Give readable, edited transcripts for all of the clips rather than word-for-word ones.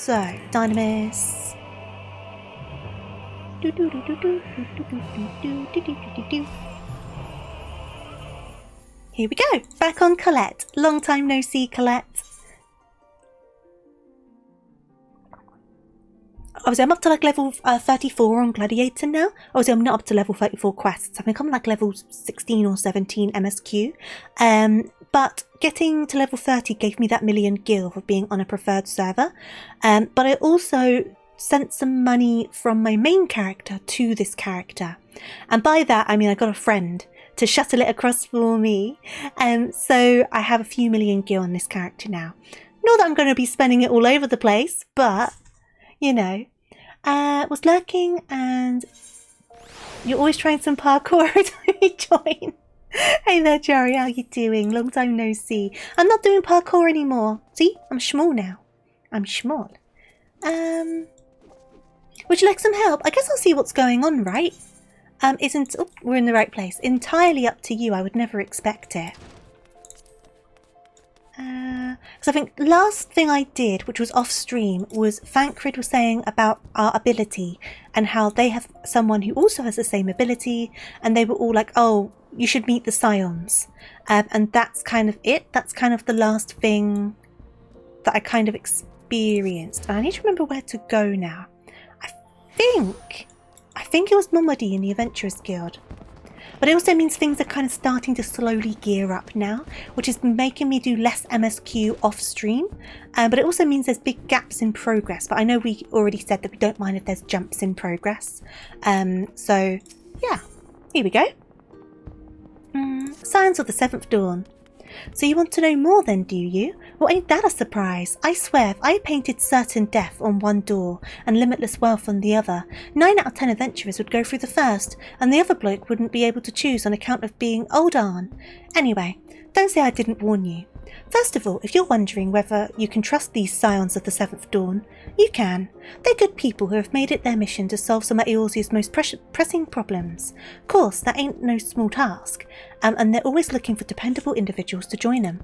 So, Dynamis. Here we go. Back on Colette. Long time no see, Colette. Obviously, I'm up to like level 34 on Gladiator now. Obviously, I'm not up to level 34 quests. I think I'm like level 16 or 17 MSQ. But getting to level 30 gave me that million gil for being on a preferred server. But I also sent some money from my main character to this character. And by that, I mean I got a friend to shuttle it across for me. So I have a few million gil on this character now. Not that I'm going to be spending it all over the place, but, you know. Was lurking and you're always trying some parkour every time you join. Hey there, Jerry, how you doing? Long time no see. I'm not doing parkour anymore. See, I'm small now. I'm small. Would you like some help? I guess I'll see what's going on, right? Isn't... Oh, we're in the right place. Entirely up to you. I would never expect it. Because I think last thing I did, which was off stream, was Thancred was saying about our ability and how they have someone who also has the same ability, and they were all like, oh, you should meet the Scions. And that's kind of it. That's kind of the last thing that I kind of experienced. And I need to remember where to go now. I think it was Normandy in the Adventurers Guild. But it also means things are kind of starting to slowly gear up now, which is making me do less MSQ off stream. But it also means there's big gaps in progress. But I know we already said that we don't mind if there's jumps in progress. So, yeah, here we go. Signs of the 7th Dawn. So you want to know more then, do you? Well, ain't that a surprise? I swear, if I painted certain death on one door and limitless wealth on the other, 9 out of 10 adventurers would go through the first, and the other bloke wouldn't be able to choose on account of being old on. Anyway, don't say I didn't warn you. First of all, if you're wondering whether you can trust these Scions of the 7th Dawn, you can. They're good people who have made it their mission to solve some of Eorzea's most pressing problems. Of course, that ain't no small task, and they're always looking for dependable individuals to join them.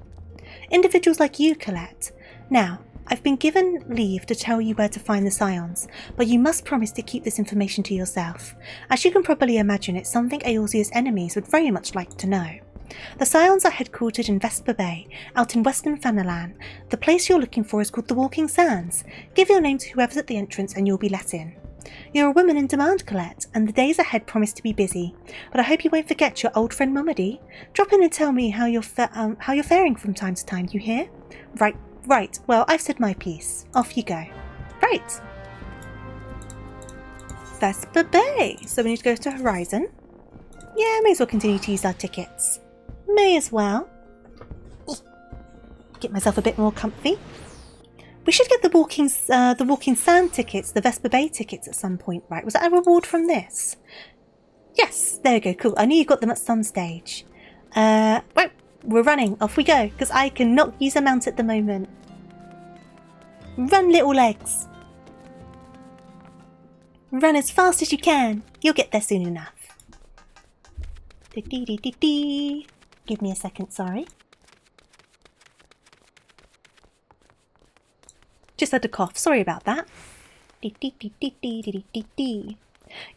Individuals like you, Colette. Now, I've been given leave to tell you where to find the Scions, but you must promise to keep this information to yourself. As you can probably imagine, it's something Eorzea's enemies would very much like to know. The Scions are headquartered in Vesper Bay, out in western Fanalan. The place you're looking for is called the Walking Sands. Give your name to whoever's at the entrance and you'll be let in. You're a woman in demand, Colette, and the days ahead promise to be busy. But I hope you won't forget your old friend Normandy. Drop in and tell me how you're faring from time to time, you hear? Right. Well, I've said my piece. Off you go. Right. Vesper Bay. So we need to go to Horizon. Yeah, may as well continue to use our tickets. May as well. Get myself a bit more comfy. We should get the Walking Sand tickets, the Vesper Bay tickets at some point, right? Was that a reward from this? Yes, there we go, cool. I knew you got them at some stage. Right, we're running. Off we go, because I cannot use a mount at the moment. Run, little legs. Run as fast as you can. You'll get there soon enough. Give me a second, sorry. Just had to cough, sorry about that. Yeah,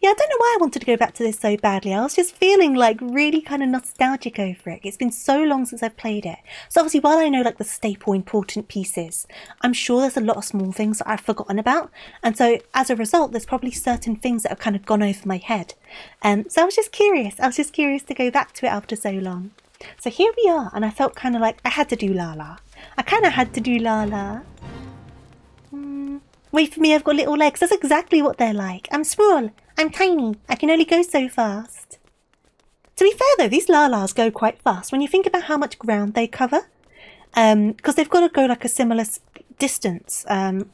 I don't know why I wanted to go back to this so badly. I was just feeling like really kind of nostalgic over it. It's been so long since I've played it. So obviously while I know like the staple important pieces, I'm sure there's a lot of small things that I've forgotten about. And so as a result, there's probably certain things that have kind of gone over my head. So I was just curious. I was just curious to go back to it after so long. So here we are. And I felt kind of like I had to do Lala. I kind of had to do Lala. Wait for me, I've got little legs. That's exactly what they're like. I'm small. I'm tiny. I can only go so fast. To be fair though, these Lalas go quite fast when you think about how much ground they cover. Because they've got to go like a similar distance to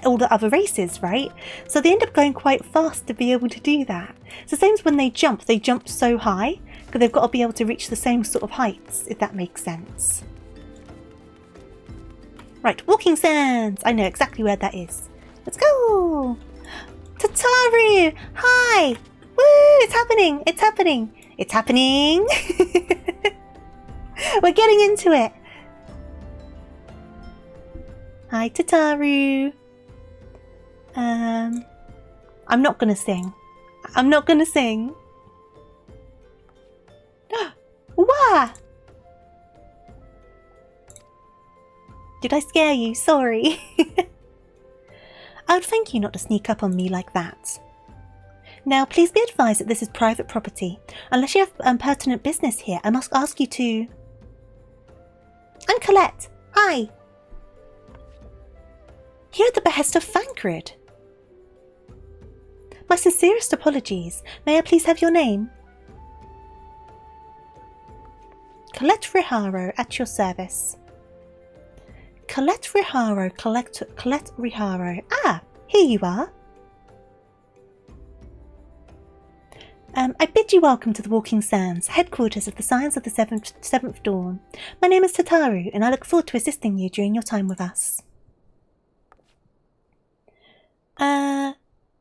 all the other races, right? So they end up going quite fast to be able to do that. It's the same as when they jump so high because they've got to be able to reach the same sort of heights, if that makes sense. Right, Walking Sands! I know exactly where that is. Let's go! Tataru! Hi! Woo! It's happening! It's happening! It's happening! We're getting into it! Hi, Tataru! I'm not gonna sing. I'm not gonna sing. Wah! Did I scare you? Sorry. I would thank you not to sneak up on me like that. Now, please be advised that this is private property. Unless you have pertinent business here, I must ask you to... I'm Colette. Hi. Here at the behest of Thancred. My sincerest apologies. May I please have your name? Colette Riharo, at your service. Colette Riharo, Colette Riharo. Ah, here you are. I bid you welcome to the Walking Sands, headquarters of the Scions of the Seventh Dawn. My name is Tataru, and I look forward to assisting you during your time with us.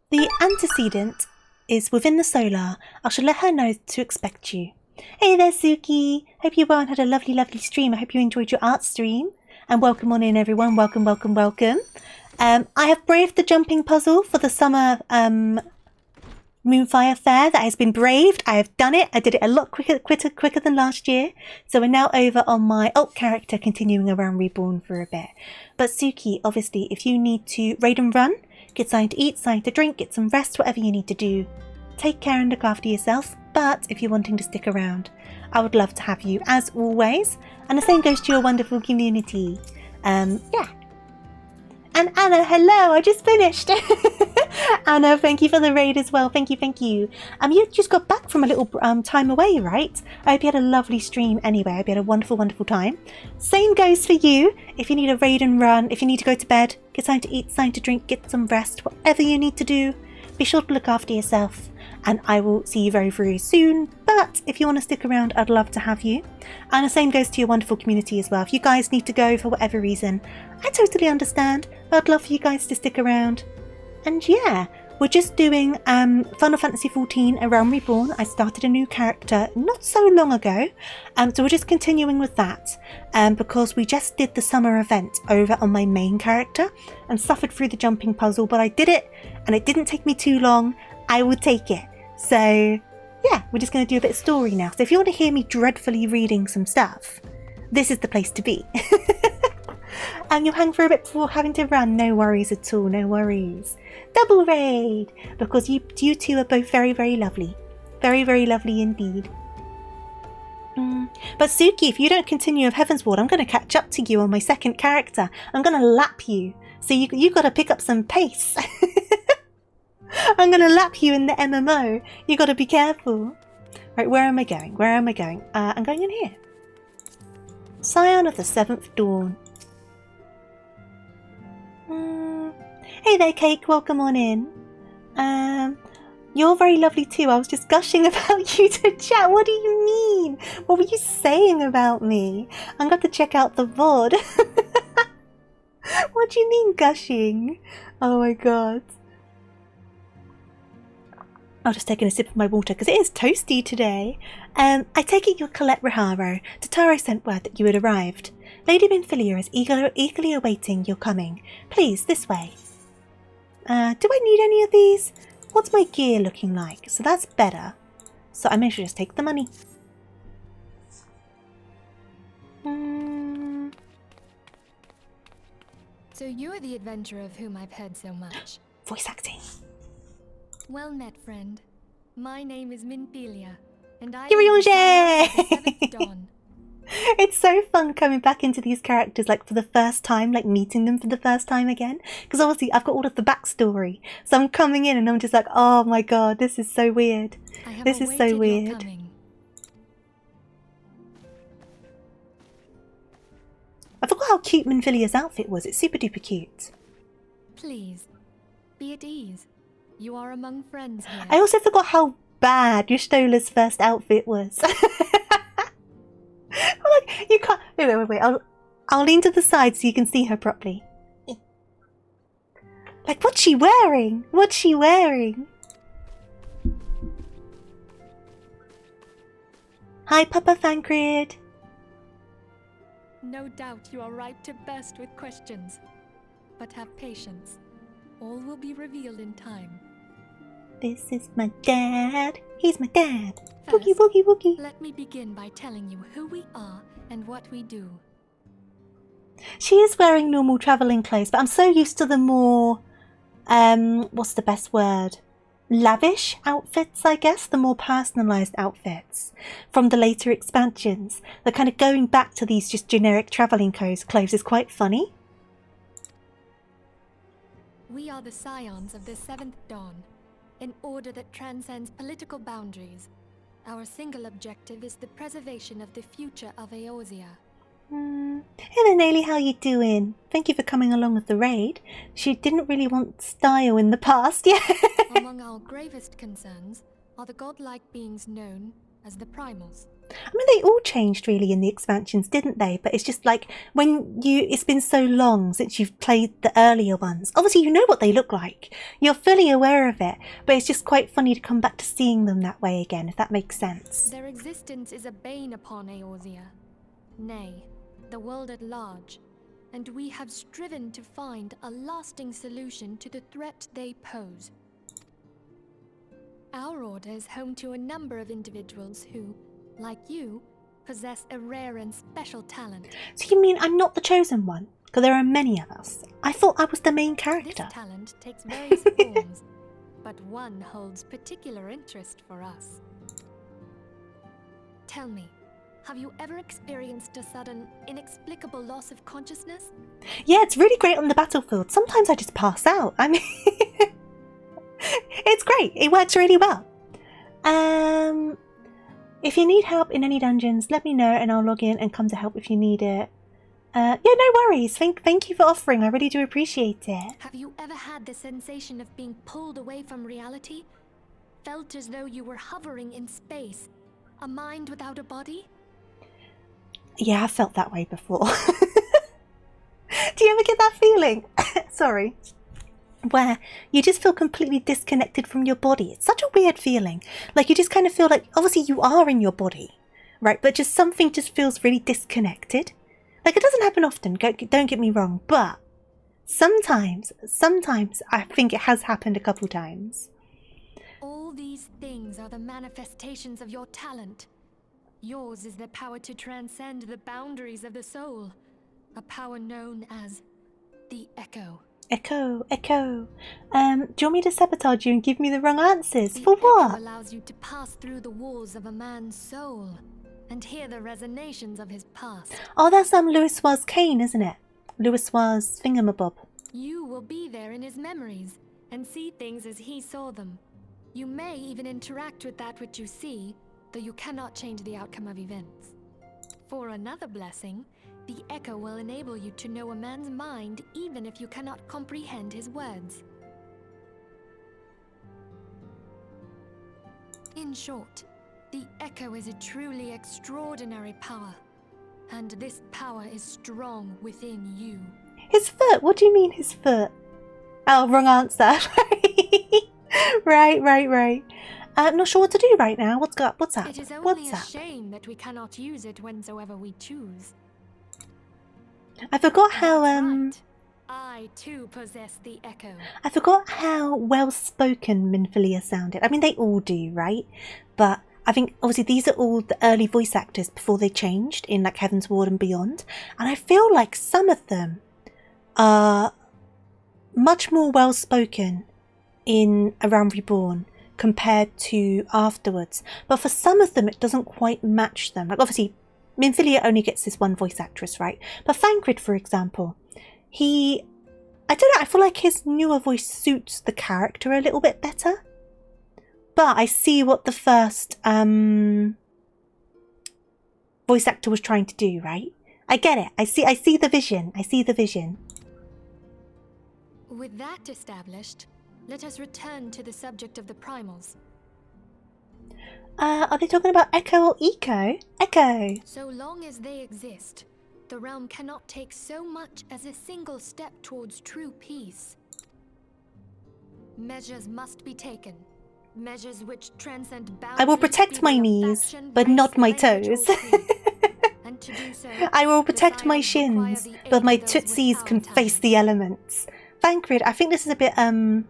The antecedent is within the solar. I shall let her know to expect you. Hey there, Suki. Hope you well and had a lovely, lovely stream. I hope you enjoyed your art stream. And welcome on in, everyone. Welcome, welcome, welcome. I have braved the jumping puzzle for the summer Moonfire Fair. That has been braved. I have done it. I did it a lot quicker than last year. So we're now over on my alt character, continuing around Reborn for a bit. But Suki, obviously, if you need to raid and run, get something to eat, something to drink, get some rest, whatever you need to do, take care and look after yourself. But if you're wanting to stick around, I would love to have you as always. And the same goes to your wonderful community. Yeah. And Anna, hello, I just finished. Anna, thank you for the raid as well. Thank you, thank you. You just got back from a little time away, right? I hope you had a lovely stream anyway. I hope you had a wonderful, wonderful time. Same goes for you. If you need a raid and run, if you need to go to bed, get something to eat, something to drink, get some rest, whatever you need to do, be sure to look after yourself. And I will see you very, very soon. But if you want to stick around, I'd love to have you. And the same goes to your wonderful community as well. If you guys need to go for whatever reason, I totally understand. But I'd love for you guys to stick around. And yeah, we're just doing Final Fantasy XIV around Reborn. I started a new character not so long ago. So we're just continuing with that. Because we just did the summer event over on my main character. And suffered through the jumping puzzle. But I did it. And it didn't take me too long. I would take it. So, yeah, we're just going to do a bit of story now. So if you want to hear me dreadfully reading some stuff, this is the place to be. And you'll hang for a bit before having to run. No worries at all, no worries. Double raid! Because you two are both very, very lovely. Very, very lovely indeed. But Suki, if you don't continue with Heavensward, I'm going to catch up to you on my second character. I'm going to lap you. So you got to pick up some pace. I'm going to lap you in the MMO. You got to be careful. Right, where am I going? Where am I going? I'm going in here. Scion of the Seventh Dawn. Hey there, Cake. Welcome on in. You're very lovely too. I was just gushing about you to chat. What do you mean? What were you saying about me? I'm going to check out the VOD. What do you mean gushing? Oh my god. I'll just take a sip of my water because it is toasty today. I take it you're Colette Riharo. Tataru sent word that you had arrived. Lady Minfilia is eagerly awaiting your coming. Please, this way. Do I need any of these? What's my gear looking like? So that's better. So I may should just take the money. So you are the adventurer of whom I've heard so much. Voice acting. Well met, friend. My name is Minfilia, and I am It's so fun coming back into these characters like for the first time, like meeting them for the first time again. Because obviously I've got all of the backstory. So I'm coming in and I'm just like, oh my god, this is so weird. This is so weird. I forgot how cute Minfilia's outfit was. It's super duper cute. Please, be at ease. You are among friends here. I also forgot how bad Yustola's first outfit was. Like, you can't... Wait. I'll lean to the side so you can see her properly. Like, what's she wearing? What's she wearing? Hi, Papa Thancred. No doubt you are right to burst with questions. But have patience. All will be revealed in time. This is my dad. He's my dad. First, Woogie, woogie, woogie. let me begin by telling you who we are and what we do. She is wearing normal travelling clothes, but I'm so used to the more, what's the best word? Lavish outfits, I guess, the more personalised outfits from the later expansions. The kind of going back to these just generic travelling clothes is quite funny. We are the scions of the Seventh Dawn, an order that transcends political boundaries. Our single objective is the preservation of the future of Eorzea. Hello Naily, how you doing? Thank you for coming along with the raid. She didn't really want style in the past, yeah. Among our gravest concerns are the godlike beings known as the Primals. I mean, they all changed really in the expansions, didn't they? But it's just like it's been so long since you've played the earlier ones. Obviously, you know what they look like. You're fully aware of it, but it's just quite funny to come back to seeing them that way again, if that makes sense. Their existence is a bane upon Eorzea. Nay, the world at large, and we have striven to find a lasting solution to the threat they pose. Our order is home to a number of individuals who, like you, possess a rare and special talent. So you mean I'm not the chosen one? Because there are many of us. I thought I was the main character. This talent takes various forms, but one holds particular interest for us. Tell me, have you ever experienced a sudden, inexplicable loss of consciousness? Yeah, it's really great on the battlefield. Sometimes I just pass out. I mean, it's great. It works really well. If you need help in any dungeons, let me know and I'll log in and come to help if you need it. Yeah, no worries. Thank you for offering. I really do appreciate it. Have you ever had the sensation of being pulled away from reality? Felt as though you were hovering in space? A mind without a body? Yeah, I've felt that way before. Do you ever get that feeling? Sorry. Where you just feel completely disconnected from your body. It's such a weird feeling. Like you just kind of feel like, obviously you are in your body, right? But just something just feels really disconnected. Like it doesn't happen often, don't get me wrong, but sometimes I think it has happened a couple times. All these things are the manifestations of your talent. Yours is the power to transcend the boundaries of the soul. A power known as the Echo. Echo. Do you want me to sabotage you and give me the wrong answers? The For what? Echo allows you to pass through the walls of a man's soul and hear the resonations of his past. Oh, that's Louis Suarez Kane, isn't it? Louis Suarez Thingamabob. You will be there in his memories and see things as he saw them. You may even interact with that which you see, though you cannot change the outcome of events. For another blessing, the Echo will enable you to know a man's mind even if you cannot comprehend his words. In short, the Echo is a truly extraordinary power, and this power is strong within you. His foot? What do you mean his foot? Oh, wrong answer. Right. I'm not sure what to do right now. What's up? It is only a shame that we cannot use it whensoever we choose. I forgot how Right. I too possess the Echo. I forgot how well spoken Minfilia sounded. I mean they all do, right? But I think obviously these are all the early voice actors before they changed in like Heaven's Ward and beyond. And I feel like some of them are much more well spoken in around Reborn compared to afterwards. But for some of them it doesn't quite match them. Like obviously Minfilia only gets this one voice actress, right? But Thancred, for example, I don't know, I feel like his newer voice suits the character a little bit better. But I see what the first voice actor was trying to do, right? I get it. I see the vision. With that established, let us return to the subject of the Primals. Are they talking about Echo or Eco? Echo. So long as they exist, the realm cannot take so much as a single step towards true peace. Measures must be taken. Measures which transcend boundaries. I will protect my knees, but not my toes. And to do so, I will protect my shins, but my tootsies can face the elements. Thancred, I think this is a bit, there's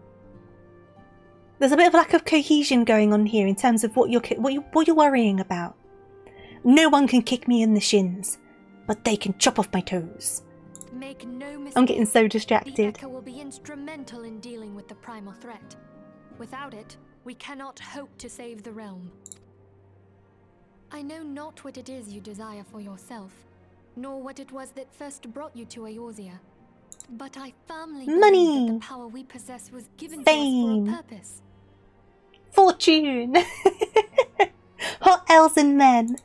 a bit of lack of cohesion going on here in terms of what you're worrying about. No one can kick me in the shins, but they can chop off my toes. Make no mistake, I'm getting so distracted. The Echo will be instrumental in dealing with the primal threat. Without it, we cannot hope to save the realm. I know not what it is you desire for yourself, nor what it was that first brought you to Eorzea. But I firmly believe that the power we possess was given to us for a purpose. Fortune! Hot elves and men!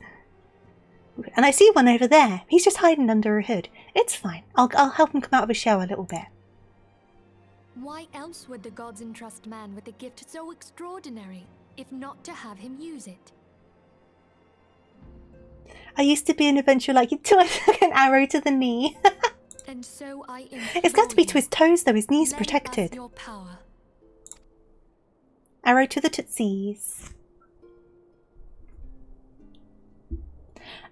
And I see one over there. He's just hiding under a hood. It's fine. I'll help him come out of his shell a little bit. Why else would the gods entrust man with a gift so extraordinary, if not to have him use it? I used to be an adventurer like you too. I took an arrow to the knee. And so I it's got to be to his toes though. His knee's protected. Your power. Arrow to the tootsies.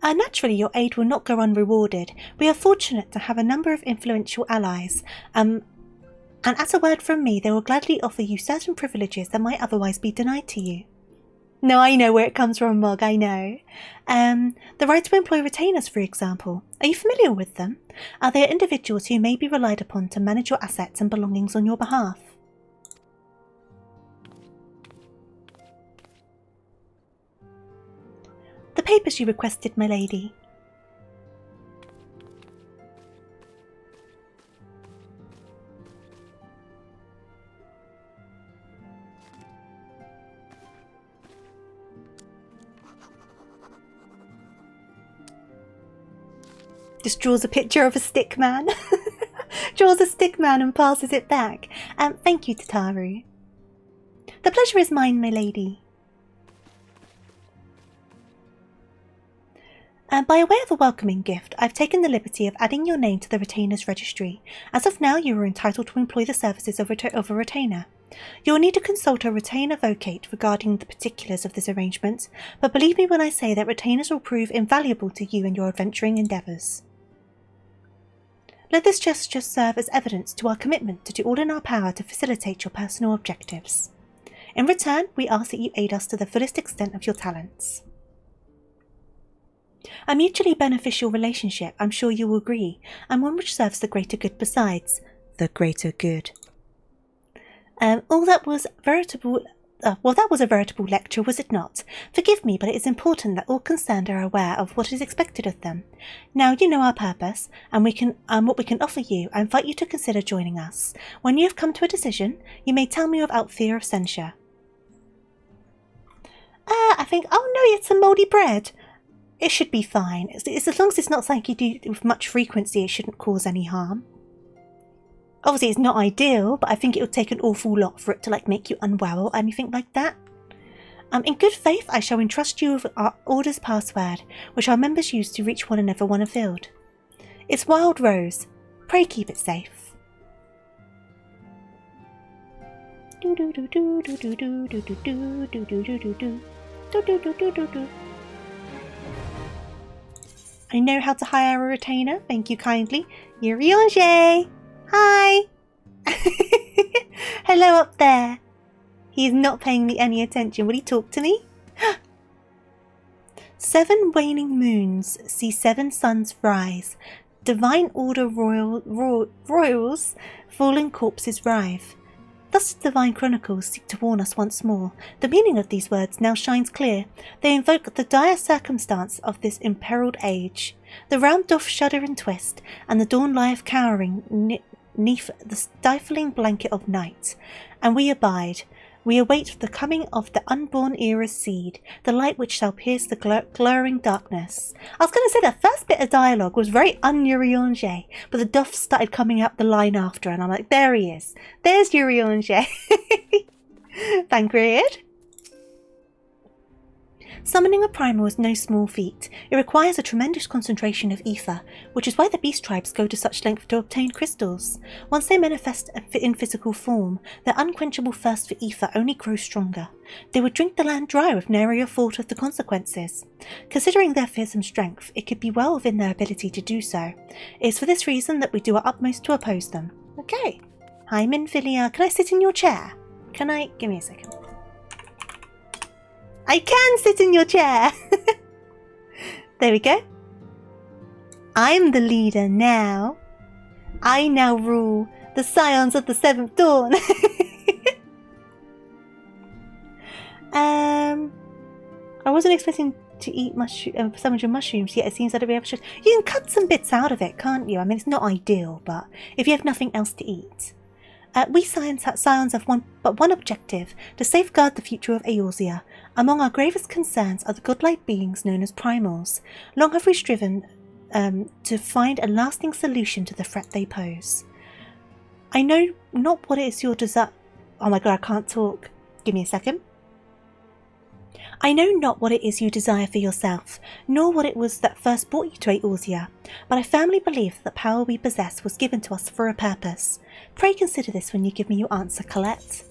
Naturally, your aid will not go unrewarded. We are fortunate to have a number of influential allies, and at a word from me, they will gladly offer you certain privileges that might otherwise be denied to you. No, I know where it comes from, Mog, I know. The right to employ retainers, for example. Are you familiar with them? They are individuals who may be relied upon to manage your assets and belongings on your behalf. The papers you requested, my lady. Just draws a picture of a stick man. Draws a stick man and passes it back. Thank you, Tataru. The pleasure is mine, my lady. By way of a welcoming gift, I've taken the liberty of adding your name to the Retainer's registry. As of now, you are entitled to employ the services of a retainer. You will need to consult a retainer vocate regarding the particulars of this arrangement, but believe me when I say that retainers will prove invaluable to you in your adventuring endeavours. Let this gesture serve as evidence to our commitment to do all in our power to facilitate your personal objectives. In return, we ask that you aid us to the fullest extent of your talents. A mutually beneficial relationship, I'm sure you will agree, and one which serves the greater good besides. The greater good. That was a veritable lecture, was it not? Forgive me, but it is important that all concerned are aware of what is expected of them. Now you know our purpose, and what we can offer you. I invite you to consider joining us. When you have come to a decision, you may tell me without fear of censure. I think, oh no, it's some mouldy bread. It should be fine. It's as long as it's not something you do with much frequency, it shouldn't cause any harm. Obviously, it's not ideal, but I think it would take an awful lot for it to make you unwell or anything like that. In good faith, I shall entrust you with our order's password, which our members use to reach one another when afield. It's Wild Rose. Pray keep it safe. I know how to hire a retainer, thank you kindly. Yurionje! Hi! Hello up there. He is not paying me any attention. Will he talk to me? 7 waning moons see 7 suns rise. Divine order royals, fallen corpses rive. Thus the Divine Chronicles seek to warn us once more. The meaning of these words now shines clear. They invoke the dire circumstance of this imperiled age. The realm doth shudder and twist, and the dawn lieth cowering neath the stifling blanket of night. And we abide. We await the coming of the unborn era's seed, the light which shall pierce the glowing darkness. I was going to say the first bit of dialogue was very un-Yurionje, but the duff started coming out the line after, and I'm like, there he is. There's Yurionje. Thancred. Summoning a primal is no small feat. It requires a tremendous concentration of ether, which is why the beast tribes go to such length to obtain crystals. Once they manifest in physical form, their unquenchable thirst for ether only grows stronger. They would drink the land dry with nary a thought of the consequences. Considering their fearsome strength, it could be well within their ability to do so. It is for this reason that we do our utmost to oppose them. Okay. Hi, Minfilia. Can I sit in your chair? Can I? Give me a second. I can sit in your chair. There we go. I'm the leader now. I now rule the Scions of the Seventh Dawn. I wasn't expecting to eat some of your mushrooms, yet it seems that we have. You can cut some bits out of it, can't you? I mean, it's not ideal, but if you have nothing else to eat. We Scions have one objective, to safeguard the future of Eorzea. Among our gravest concerns are the godlike beings known as primals. Long have we striven to find a lasting solution to the threat they pose. I know not what it is your desire. Oh my god, I can't talk. Give me a second. I know not what it is you desire for yourself, nor what it was that first brought you to Eorzea, but I firmly believe that the power we possess was given to us for a purpose. Pray consider this when you give me your answer, Colette.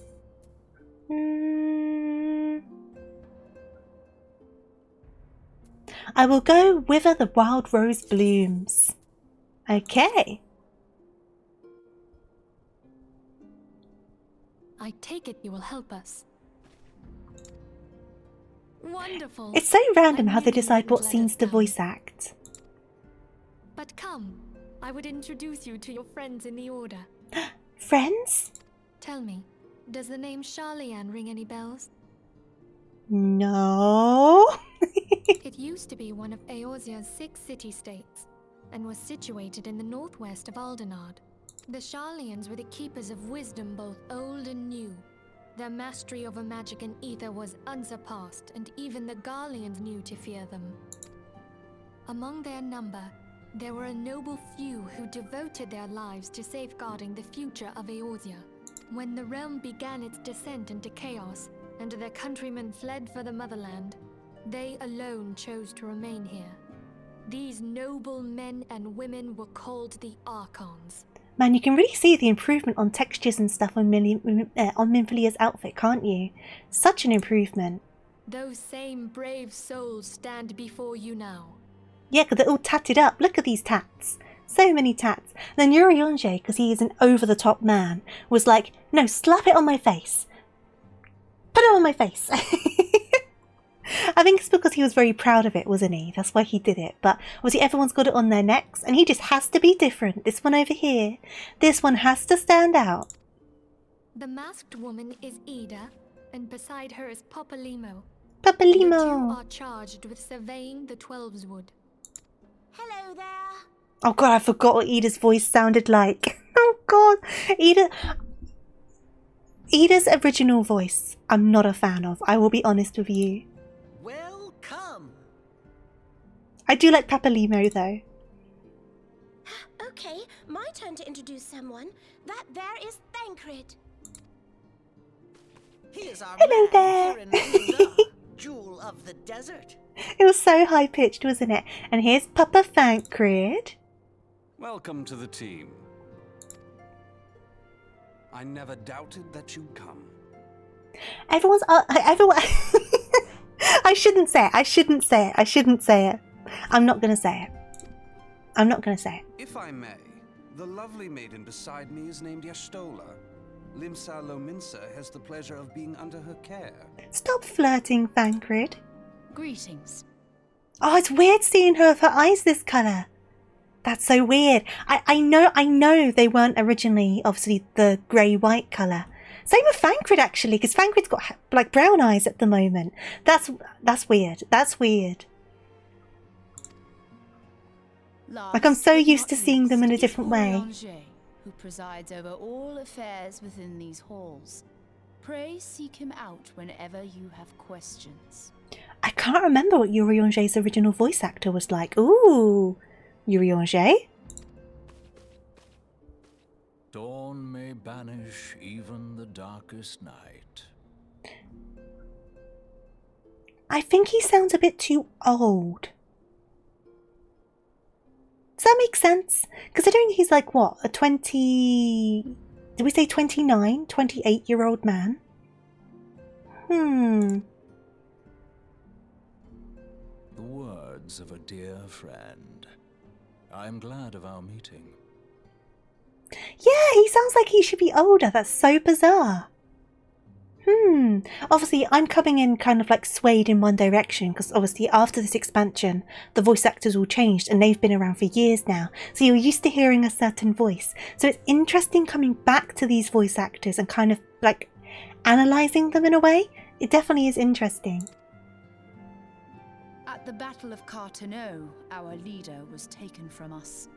I will go whither the wild rose blooms. Okay. I take it you will help us. Wonderful. It's so random how they knew you decide what wouldn't let scenes us to down. voice act. But come, I would introduce you to your friends in the Order. Friends? Tell me, does the name Charlian ring any bells? No. It used to be one of Eorzea's 6 city-states, and was situated in the northwest of Aldenard. The Charlians were the keepers of wisdom both old and new. Their mastery over magic and ether was unsurpassed, and even the Garleans knew to fear them. Among their number, there were a noble few who devoted their lives to safeguarding the future of Eorzea. When the realm began its descent into chaos, and their countrymen fled for the motherland, they alone chose to remain here. These noble men and women were called the Archons. Man, you can really see the improvement on textures and stuff on Minfilia's outfit, can't you? Such an improvement. Those same brave souls stand before you now. Yeah, because they're all tatted up. Look at these tats. So many tats. Then Urianger, because he is an over-the-top man, was like, no, slap it on my face. Put it on my face. I think it's because he was very proud of it, wasn't he? That's why he did it. But obviously everyone's got it on their necks, and he just has to be different. This one over here, this one has to stand out. The masked woman is Ida, and beside her is Papalimo. Papalimo. The two are charged with surveying the Twelveswood. Hello there. Oh god, I forgot what Ida's voice sounded like. Oh god, Ida's original voice, I'm not a fan of. I will be honest with you. Welcome. I do like Papalimo though. Okay, my turn to introduce someone. That there is Thancred. He is our Hello man there. here in Runda, jewel of the desert. It was so high pitched, wasn't it? And here's Papa Thancred. Welcome to the team. I never doubted that you'd come. Everyone. I shouldn't say it. I shouldn't say it. I'm not gonna say it. I'm not gonna say it. If I may, the lovely maiden beside me is named Yastola. Limsa Lominsa has the pleasure of being under her care. Stop flirting, Thancred. Greetings. Oh, it's weird seeing her with her eyes this colour. That's so weird. I know they weren't originally, obviously, the grey-white colour. Same with Thancred, actually, because Thancred's got, like, brown eyes at the moment. That's weird. That's weird. Like, I'm so used to seeing them in a different way. Who presides over all affairs within these halls. Pray seek him out whenever you have questions. I can't remember what Urianger's original voice actor was like. Ooh, Urianger? Dawn may banish even the darkest night. I think he sounds a bit too old. Does that make sense? Because I don't think he's like, what, a 20... Did we say 29? 28-year-old man? The words of a dear friend. I am glad of our meeting. Yeah, he sounds like he should be older. That's so bizarre. Obviously, I'm coming in kind of like swayed in one direction because obviously after this expansion, the voice actors all changed and they've been around for years now. So you're used to hearing a certain voice. So it's interesting coming back to these voice actors and kind of like analysing them in a way. It definitely is interesting. At the Battle of Carteneau, our leader was taken from us.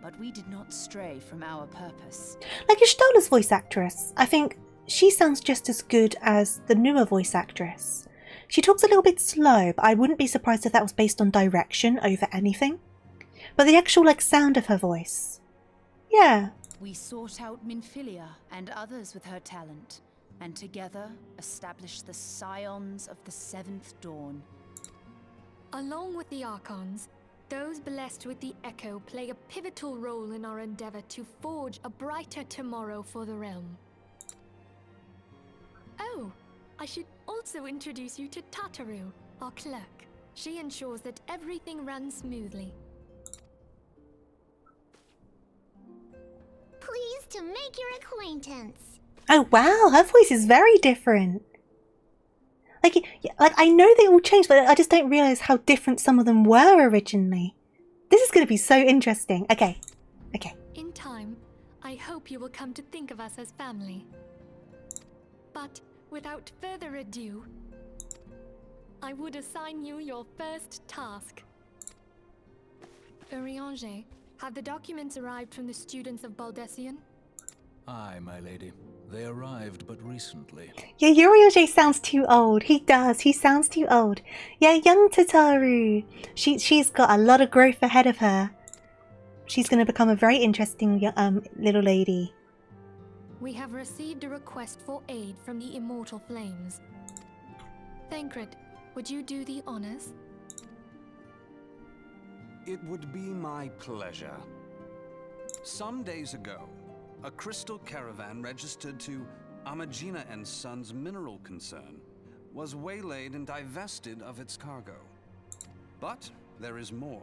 But we did not stray from our purpose. Like Istola's voice actress, I think she sounds just as good as the newer voice actress. She talks a little bit slow, but I wouldn't be surprised if that was based on direction over anything. But the actual like sound of her voice, yeah. We sought out Minfilia and others with her talent, and together established the Scions of the Seventh Dawn. Along with the Archons, those blessed with the Echo play a pivotal role in our endeavor to forge a brighter tomorrow for the realm. Oh, I should also introduce you to Tataru, our clerk. She ensures that everything runs smoothly. Pleased to make your acquaintance. Oh wow, her voice is very different. Like I know they all changed, but I just don't realise how different some of them were originally. This is going to be so interesting. Okay. In time, I hope you will come to think of us as family. But without further ado, I would assign you your first task. Urianger, have the documents arrived from the students of Baldessian? Aye, my lady. They arrived but recently. Yeah, Urianger sounds too old. He does. He sounds too old. Yeah, young Tataru. She's got a lot of growth ahead of her. She's going to become a very interesting little lady. We have received a request for aid from the Immortal Flames. Thancred, would you do the honors? It would be my pleasure. Some days ago, a crystal caravan registered to Amagina & Sons mineral concern was waylaid and divested of its cargo. But there is more.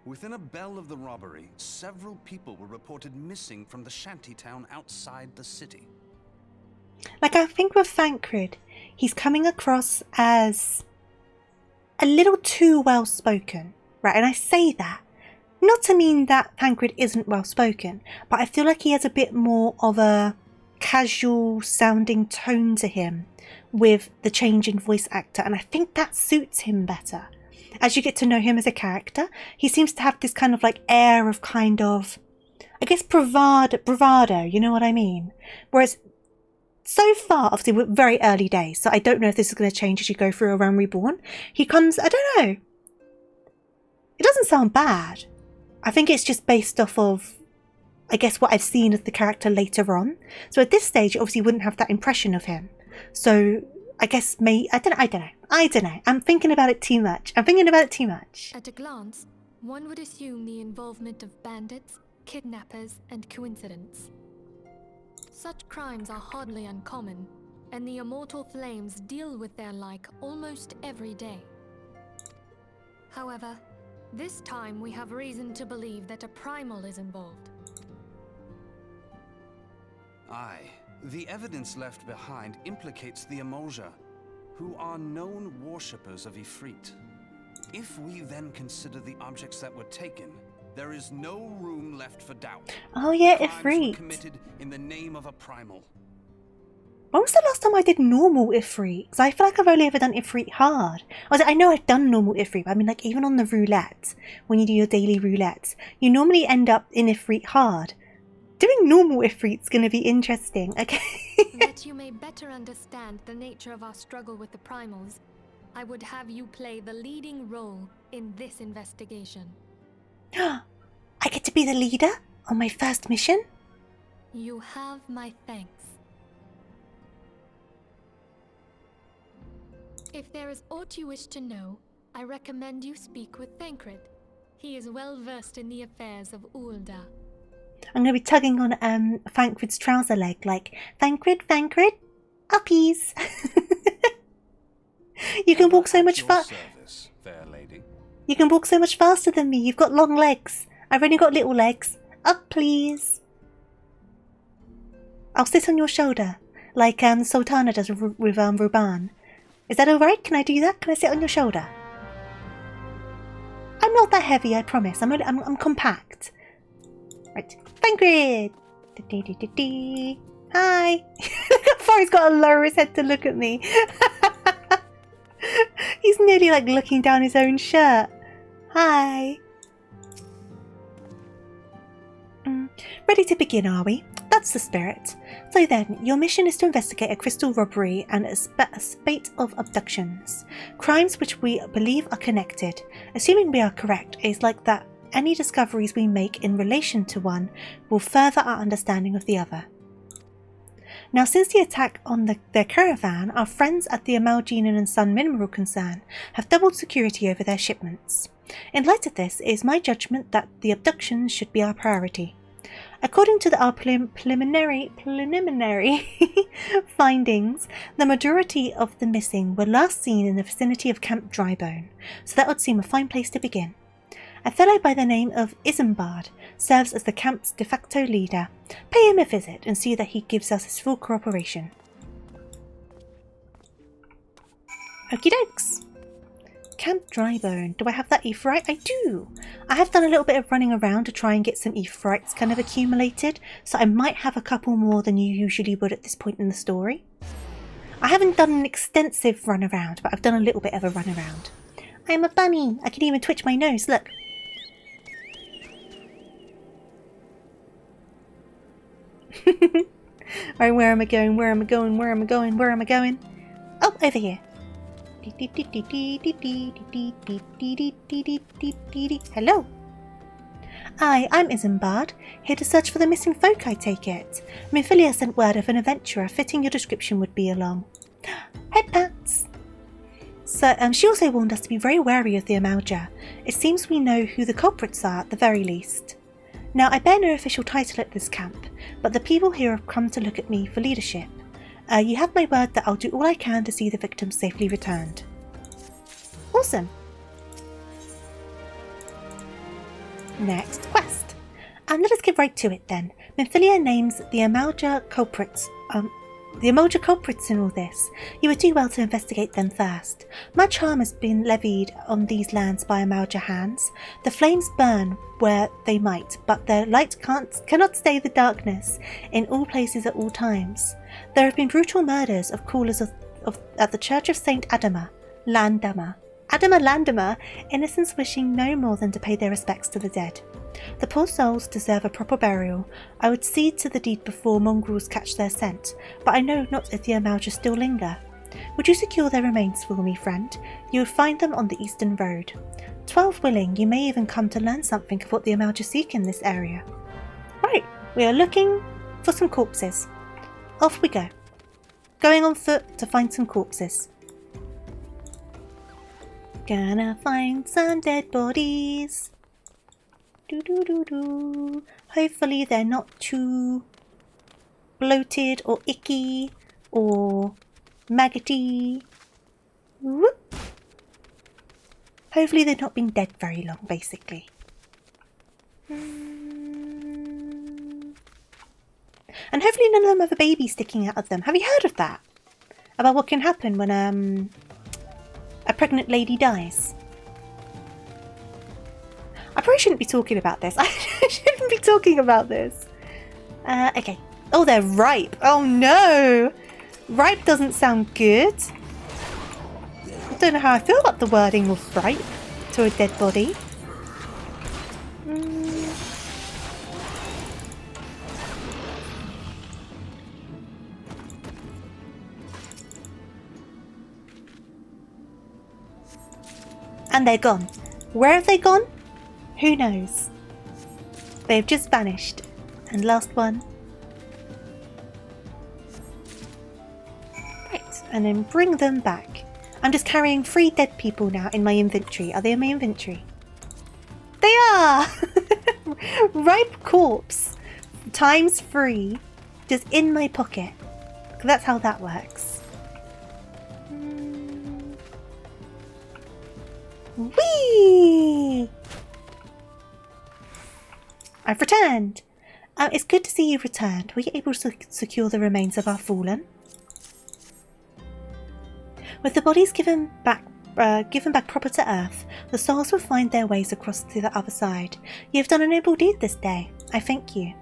Within a bell of the robbery, several people were reported missing from the shantytown outside the city. Like, I think with Thancred, he's coming across as a little too well-spoken, right? And I say that not to mean that Thancred isn't well-spoken, but I feel like he has a bit more of a casual-sounding tone to him with the change in voice actor, and I think that suits him better. As you get to know him as a character, he seems to have this kind of like air of kind of, I guess, bravado, you know what I mean? Whereas so far, obviously we're very early days, so I don't know if this is going to change as you go through around Reborn. He comes, I don't know. It doesn't sound bad. I think it's just based off of, I guess, what I've seen of the character later on. So at this stage, you obviously wouldn't have that impression of him. So I guess I don't know. I'm thinking about it too much. At a glance, one would assume the involvement of bandits, kidnappers, and coincidence. Such crimes are hardly uncommon, and the Immortal Flames deal with their like almost every day. However, this time we have reason to believe that a primal is involved. Aye, the evidence left behind implicates the Emulja, who are known worshippers of Ifrit. If we then consider the objects that were taken, there is no room left for doubt. Oh yeah, Crimes Ifrit. were committed in the name of a primal. When was the last time I did normal Ifrit? Because I feel like I've only ever done Ifrit hard. I know I've done normal Ifrit, but I mean, like, even on the roulette, when you do your daily roulettes, you normally end up in Ifrit hard. Doing normal Ifrit's going to be interesting, okay? That you may better understand the nature of our struggle with the primals, I would have you play the leading role in this investigation. I get to be the leader on my first mission? You have my thanks. If there is aught you wish to know, I recommend you speak with Thancred. He is well versed in the affairs of Ulda. I'm going to be tugging on Thancred's trouser leg, like, Thancred, uppies. You can walk so much faster. You can walk so much faster than me. You've got long legs. I've only got little legs. Up, please. I'll sit on your shoulder, like the Sultana does with Reborn. Is that alright? Can I do that? Can I sit on your shoulder? I'm not that heavy, I promise. I'm compact. Right. Fangrid! Hi! Look how far he's got to lower his head to look at me. He's nearly like looking down his own shirt. Hi! Ready to begin, are we? That's the spirit. So then, your mission is to investigate a crystal robbery and a spate of abductions. Crimes which we believe are connected. Assuming we are correct, it is like that any discoveries we make in relation to one will further our understanding of the other. Now, since the attack on their caravan, our friends at the Amalgena and Sun Mineral Concern have doubled security over their shipments. In light of this, it is my judgment that the abductions should be our priority. According to our preliminary findings, the majority of the missing were last seen in the vicinity of Camp Drybone, so that would seem a fine place to begin. A fellow by the name of Isambard serves as the camp's de facto leader. Pay him a visit and see that he gives us his full cooperation. Okie dokes. Camp Drybone. Do I have that Ifrit? I do! I have done a little bit of running around to try and get some Ifrits kind of accumulated, so I might have a couple more than you usually would at this point in the story. I haven't done an extensive run around, but I've done a little bit of a run around. I'm a bunny! I can even twitch my nose, look! Alright, where am I going? Where am I going? Where am I going? Where am I going? Oh, over here. Hello. I'm Isambard, here to search for the missing folk, I take it. Minfilia sent word of an adventurer fitting your description would be along. Head pats. So, she also warned us to be very wary of the Amalja. It seems we know who the culprits are at the very least. Now, I bear no official title at this camp, but the people here have come to look at me for leadership. You have my word that I'll do all I can to see the victims safely returned. Awesome! Next quest. Let us get right to it then. Minfilia names the Amalja culprits. The Amalja culprits in all this. You would do well to investigate them first. Much harm has been levied on these lands by Amalja hands. The flames burn where they might, but their light cannot stay the darkness in all places at all times. There have been brutal murders of callers at the Church of Saint Adama Landama, innocents wishing no more than to pay their respects to the dead. The poor souls deserve a proper burial. I would cede to the deed before mongrels catch their scent, but I know not if the Amalja still linger. Would you secure their remains for me, friend? You will find them on the eastern road. 12 willing, you may even come to learn something of what the Amalja seek in this area. Right, we are looking for some corpses. Off we go. Going on foot to find some corpses. Gonna find some dead bodies. Do. Hopefully they're not too bloated or icky or maggoty. Whoop. Hopefully they've not been dead very long, basically. And hopefully none of them have a baby sticking out of them. Have you heard of that? About what can happen when a pregnant lady dies? I probably shouldn't be talking about this. I shouldn't be talking about this. Okay. Oh, they're ripe. Oh no! Ripe doesn't sound good. I don't know how I feel about the wording of ripe to a dead body. And they're gone. Where have they gone? Who knows? They've just vanished. And last one. Right, and then bring them back. I'm just carrying 3 dead people now in my inventory. Are they in my inventory? They are! Ripe corpse times 3 just in my pocket. That's how that works. Whee! I've returned. It's good to see you've returned. Were you able to secure the remains of our fallen? With the bodies given back proper to Earth, the souls will find their ways across to the other side. You have done a noble deed this day. I thank you.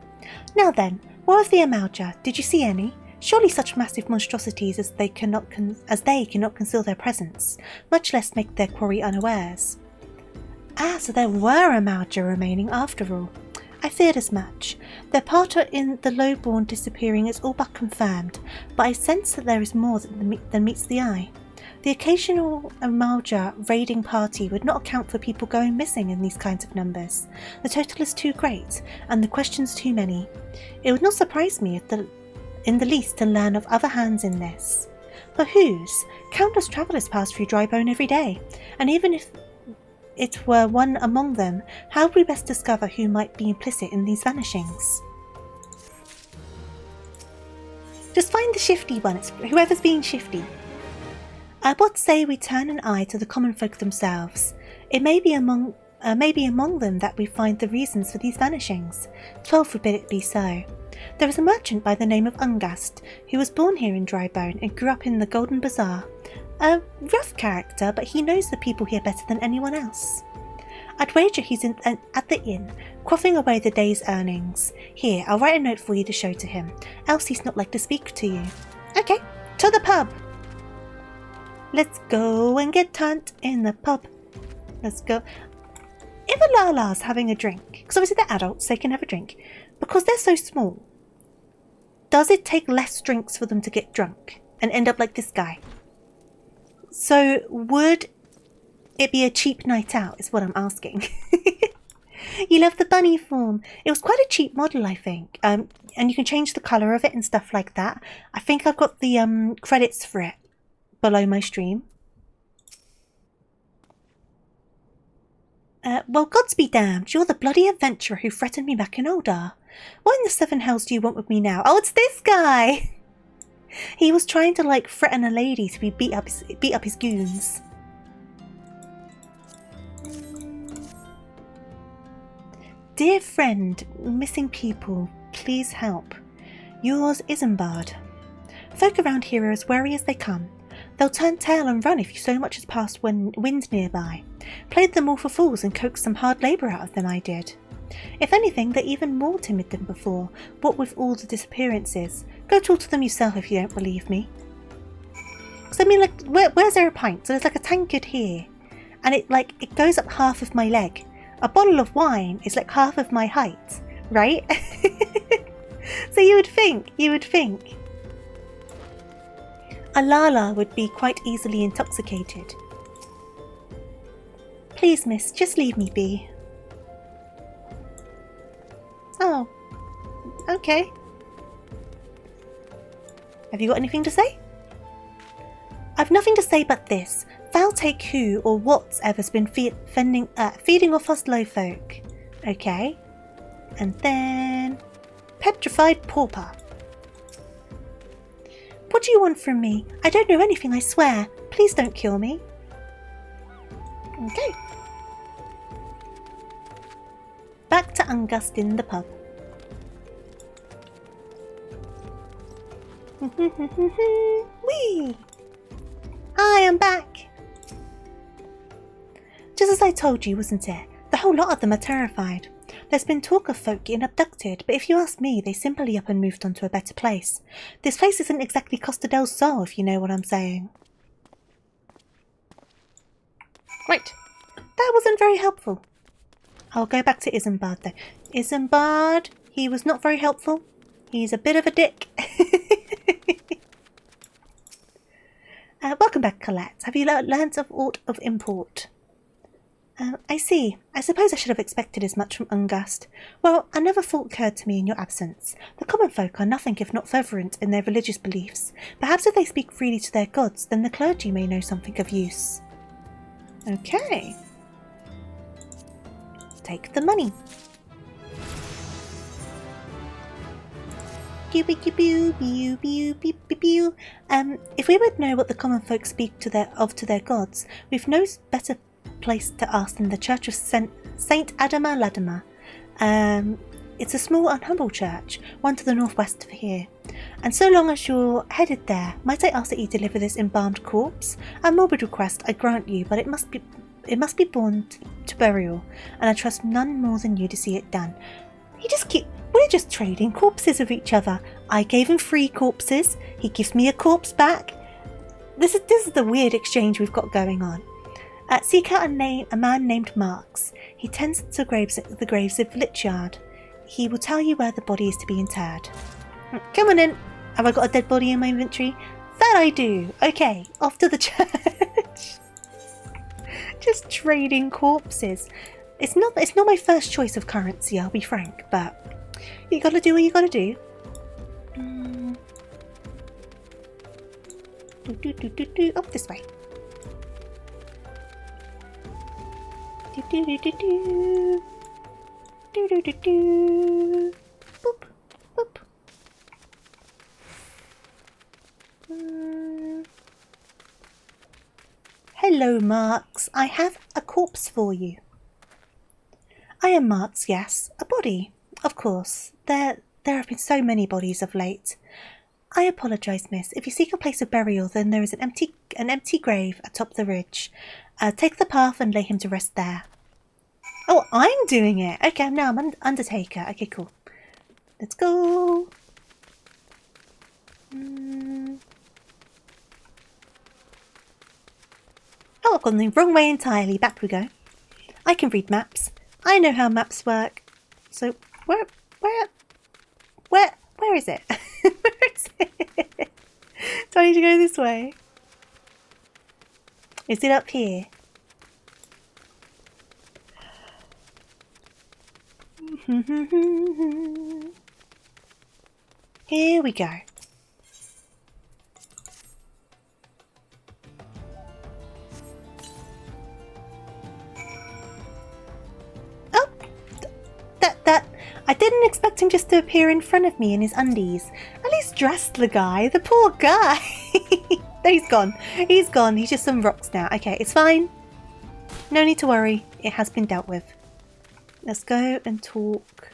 Now then, what of the Amalja? Did you see any? Surely such massive monstrosities as they cannot conceal their presence, much less make their quarry unawares. Ah, so there were Amalja remaining after all. I feared as much. Their part in the lowborn disappearing is all but confirmed, but I sense that there is more than meets the eye. The occasional Amalja raiding party would not account for people going missing in these kinds of numbers. The total is too great, and the questions too many. It would not surprise me in the least to learn of other hands in this. But whose? Countless travellers pass through Drybone every day, and even if it were one among them, how would we best discover who might be implicit in these vanishings? Just find the shifty one, it's whoever's being shifty. What say we turn an eye to the common folk themselves? It may be among them that we find the reasons for these vanishings. 12 forbid it be so. There is a merchant by the name of Ungast, who was born here in Drybone and grew up in the Golden Bazaar. A rough character, but he knows the people here better than anyone else. I'd wager he's at the inn, quaffing away the day's earnings. Here, I'll write a note for you to show to him, else he's not like to speak to you. Okay, to the pub! Let's go and get turned in the pub. Let's go. If a Lala's having a drink, because obviously they're adults, they can have a drink, because they're so small, does it take less drinks for them to get drunk and end up like this guy? So would it be a cheap night out is what I'm asking. You love the bunny form. It was quite a cheap model, I think. And you can change the colour of it and stuff like that. I think I've got the credits for it below my stream. Well, gods be damned. You're the bloody adventurer who threatened me back in Oldar. What in the seven hells do you want with me now? Oh, it's this guy! He was trying to, like, threaten a lady to be beat up his goons. Dear friend, missing people, please help. Yours, Isambard. Folk around here are as wary as they come. They'll turn tail and run if you so much as pass wind nearby. Played them all for fools and coaxed some hard labour out of them, I did. If anything, they're even more timid than before, what with all the disappearances. Go talk to them yourself if you don't believe me. Because I mean, like, where's there a pint? So there's like a tankard here, and it goes up half of my leg. A bottle of wine is like half of my height, right? So you would think. A Lala would be quite easily intoxicated. Please, miss, just leave me be. Oh, okay. Have you got anything to say? I've nothing to say but this. Foul take who or what's ever's been feeding off us low folk. Okay. And then... petrified pauper. What do you want from me? I don't know anything, I swear. Please don't kill me. Okay. Back to Ungast in the pub. Whee! Hi, I'm back. Just as I told you, wasn't it? The whole lot of them are terrified. There's been talk of folk getting abducted, but if you ask me, they simply up and moved on to a better place. This place isn't exactly Costa del Sol, if you know what I'm saying. Right. That wasn't very helpful. I'll go back to Isambard though. Isambard, he was not very helpful. He's a bit of a dick. Welcome back, Colette. Have you learnt of aught of import? I see. I suppose I should have expected as much from Ungast. Well, another thought occurred to me in your absence. The common folk are nothing if not fervent in their religious beliefs. Perhaps if they speak freely to their gods, then the clergy may know something of use. Okay. Take the money. If we would know what the common folk speak to their gods, we've no better place to ask than the Church of Saint Adama Ladama. It's a small unhumble church, one to the northwest of here. And so long as you're headed there, might I ask that you deliver this embalmed corpse? A morbid request, I grant you, but it must be borne to burial, and I trust none more than you to see it done. We're just trading corpses of each other. I gave him 3 corpses. He gives me a corpse back. This is the weird exchange we've got going on. Seek out a man named Marks. He tends to the graves of Lychard. He will tell you where the body is to be interred. Come on in. Have I got a dead body in my inventory? That I do. Okay, off to the church. Just trading corpses. It's not my first choice of currency, I'll be frank, but you gotta do what you gotta do. Up this way. Boop, boop. Hello, Marks. I have a corpse for you. I am Marks, yes. A body, of course. There have been so many bodies of late. I apologise, miss. If you seek a place of burial, then there is an empty grave atop the ridge. Take the path and lay him to rest there. Oh, I'm doing it. Okay, now I'm Undertaker. Okay, cool. Let's go. Oh, I've gone the wrong way entirely. Back we go. I can read maps. I know how maps work. So where is it? Where is it? Do I need to go this way? Is it up here? Here we go. Oh, that I didn't expect him just to appear in front of me in his undies. At least dress the guy. The poor guy. He's gone. He's gone. He's just some rocks now. Okay, it's fine. No need to worry. It has been dealt with. Let's go and talk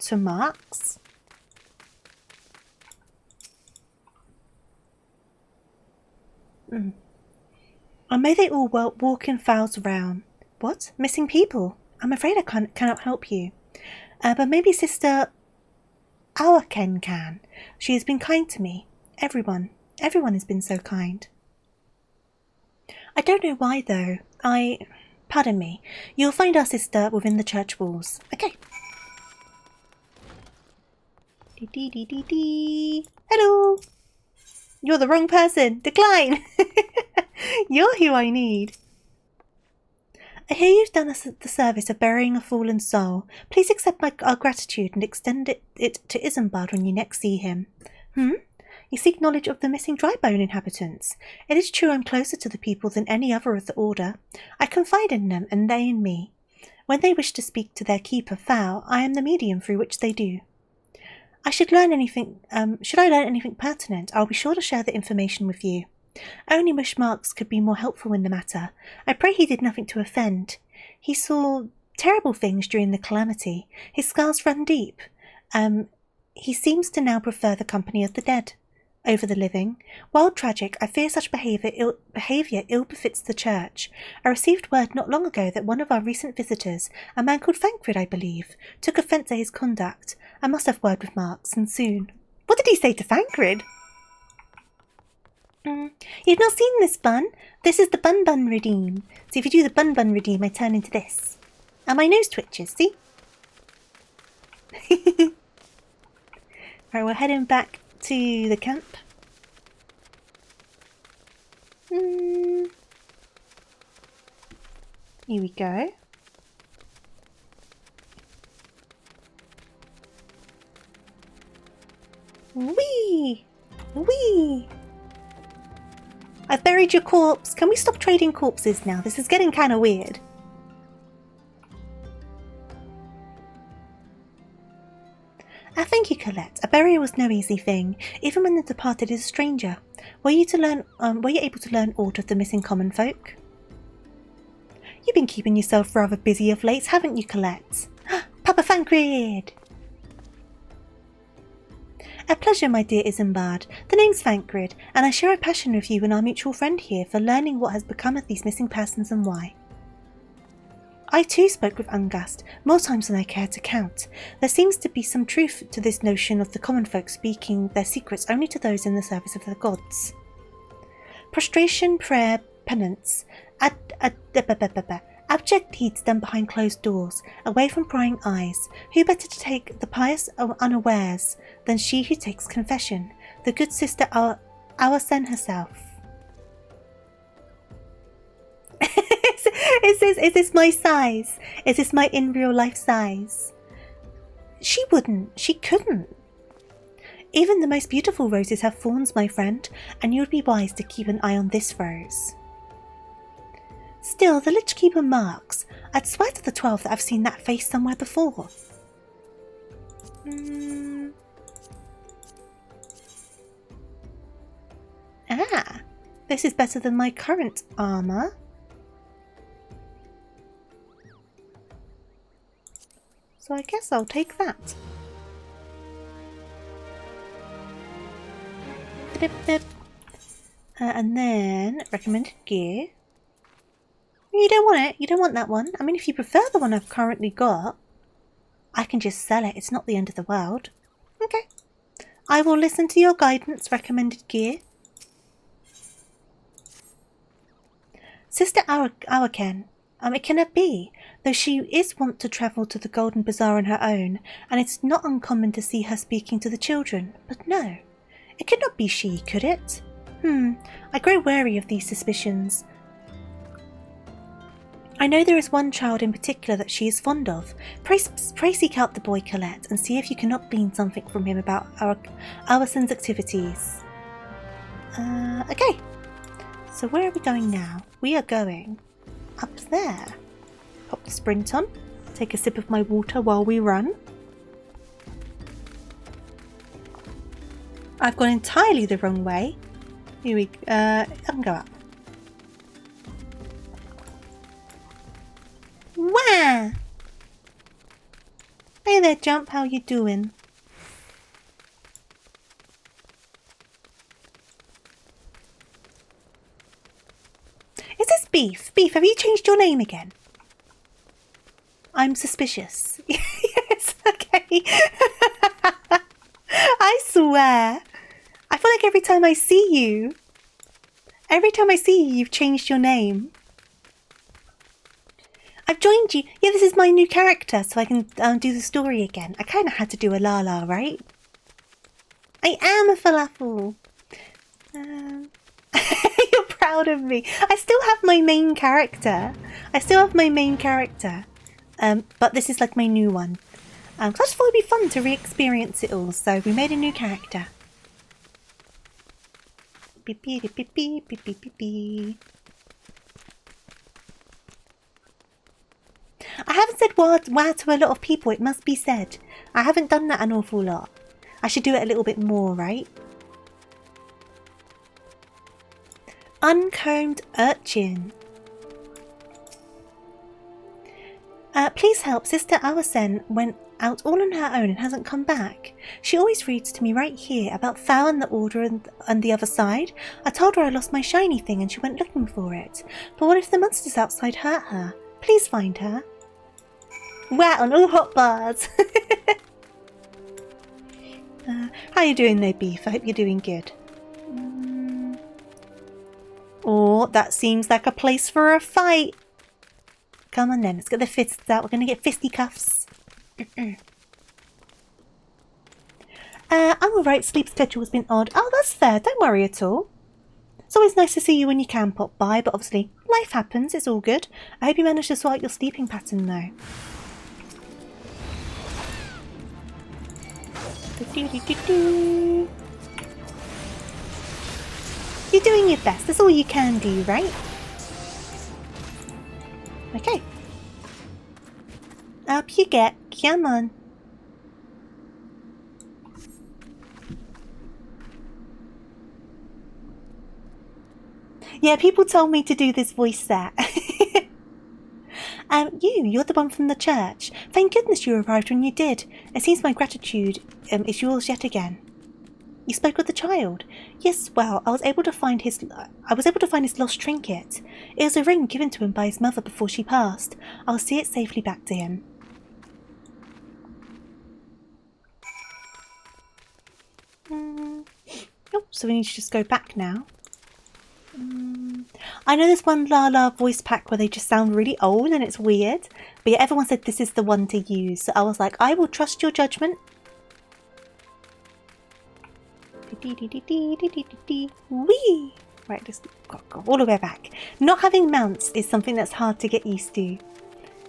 to Marks. And may they all walk in files around. What? Missing people? I'm afraid I cannot help you. But maybe Sister Awaken can. She has been kind to me. Everyone has been so kind. I don't know why though. Pardon me. You'll find our sister within the church walls. Okay. Hello. You're the wrong person. Decline. You're who I need. I hear you've done us the service of burying a fallen soul. Please accept our gratitude and extend it to Isambard when you next see him. You seek knowledge of the missing Drybone inhabitants. It is true I'm closer to the people than any other of the Order. I confide in them, and they in me. When they wish to speak to their keeper, Fowl, I am the medium through which they do. Should I learn anything pertinent, I'll be sure to share the information with you. I only wish Marks could be more helpful in the matter. I pray he did nothing to offend. He saw terrible things during the calamity. His scars run deep. He seems to now prefer the company of the dead over the living. While tragic, I fear such behaviour ill befits the church. I received word not long ago that one of our recent visitors, a man called Thancred, I believe, took offence at his conduct. I must have word with Marks, and soon. What did he say to Thancred? You've not seen this bun? This is the Bun Redeem. So if you do the Bun Redeem, I turn into this. And my nose twitches, see? Right, we're heading back to the camp. Here we go. Whee! Whee! I've buried your corpse. Can we stop trading corpses now? This is getting kind of weird. Thank you, Colette. A burial was no easy thing, even when the departed is a stranger. Were you able to learn aught of the missing common folk? You've been keeping yourself rather busy of late, haven't you, Colette? Papa Thancred! A pleasure, my dear Isambard. The name's Thancred, and I share a passion with you and our mutual friend here for learning what has become of these missing persons and why. I too spoke with Ungast, more times than I care to count. There seems to be some truth to this notion of the common folk speaking their secrets only to those in the service of the gods. Prostration, prayer, penance, abject deeds done behind closed doors, away from prying eyes. Who better to take the pious unawares than she who takes confession, the good sister Awasen herself? Is this my size? Is this my in real life size? She wouldn't. She couldn't. Even the most beautiful roses have thorns, my friend, and you would be wise to keep an eye on this rose. Still, the Lich Keeper marks. I'd swear to the 12 that I've seen that face somewhere before. Ah, this is better than my current armour. So I guess I'll take that. And then recommended gear. You don't want it. You don't want that one. I mean, if you prefer the one I've currently got, I can just sell it. It's not the end of the world. Okay. I will listen to your guidance. Recommended gear. Sister Awaken. It cannot be, though she is wont to travel to the Golden Bazaar on her own, and it's not uncommon to see her speaking to the children. But no, it could not be she, could it? I grow wary of these suspicions. I know there is one child in particular that she is fond of. Pray seek out the boy Colette and see if you cannot glean something from him about our son's activities. Okay. So where are we going now? We are going up there. Pop the sprint on. Take a sip of my water while we run. I've gone entirely the wrong way. Here we I can go up. Wow! Hey there, Jump. How you doing? Is this Beef? Beef, have you changed your name again? I'm suspicious. Yes, okay. I swear. I feel like every time I see you, you've changed your name. I've joined you. Yeah, this is my new character, so I can do the story again. I kind of had to do a Lala, right? I am a falafel. You're proud of me. I still have my main character. But this is like my new one. 'Cause I just thought it'd be fun to re-experience it all, so we made a new character. Beep, beep, beep, beep, beep, beep, beep, beep. I haven't said wow to a lot of people, it must be said. I haven't done that an awful lot. I should do it a little bit more, right? Uncombed urchin. Please help. Sister Awasen went out all on her own and hasn't come back. She always reads to me right here about Thou and the Order and the other side. I told her I lost my shiny thing and she went looking for it. But what if the monsters outside hurt her? Please find her. Wow, on all hot bars. How you doing there, Beef? I hope you're doing good. Oh, that seems like a place for a fight. Come on then, let's get the fists out. We're going to get fisticuffs. I'm alright, sleep schedule has been odd. Oh, that's fair, don't worry at all. It's always nice to see you when you can pop by, but obviously life happens, it's all good. I hope you managed to sort out your sleeping pattern though. You're doing your best, that's all you can do, right? Okay. Up you get, come on. Yeah, people told me to do this voice set. You're the one from the church. Thank goodness you arrived when you did. It seems my gratitude is yours yet again. You spoke with the child? Yes, well, I was able to find his lost trinket. It was a ring given to him by his mother before she passed. I'll see it safely back to him. Oh, so we need to just go back now. I know there's one Lala voice pack where they just sound really old and it's weird, but yeah, everyone said this is the one to use, so I was like, I will trust your judgment. Wee! Right, just go all the way back. Not having mounts is something that's hard to get used to.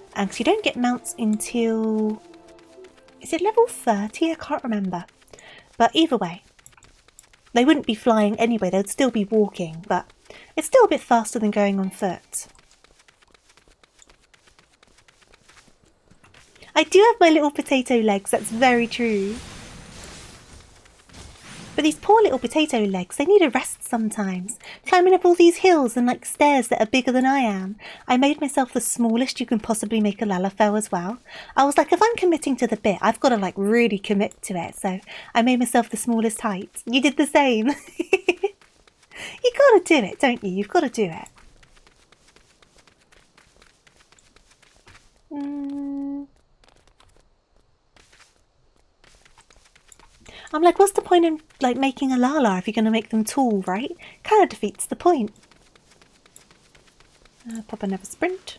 Because you don't get mounts until... Is it level 30? I can't remember. But either way, they wouldn't be flying anyway, they'd still be walking, but it's still a bit faster than going on foot. I do have my little potato legs, that's very true. But these poor little potato legs, they need a rest sometimes. Climbing up all these hills and like stairs that are bigger than I am. I made myself the smallest you can possibly make a Lalafell as well. I was like, if I'm committing to the bit, I've got to like really commit to it. So I made myself the smallest height. You did the same. You gotta do it, don't you? You've got to do it. I'm like, what's the point in like making a Lala if you're going to make them tall, right? Kind of defeats the point. Pop another sprint.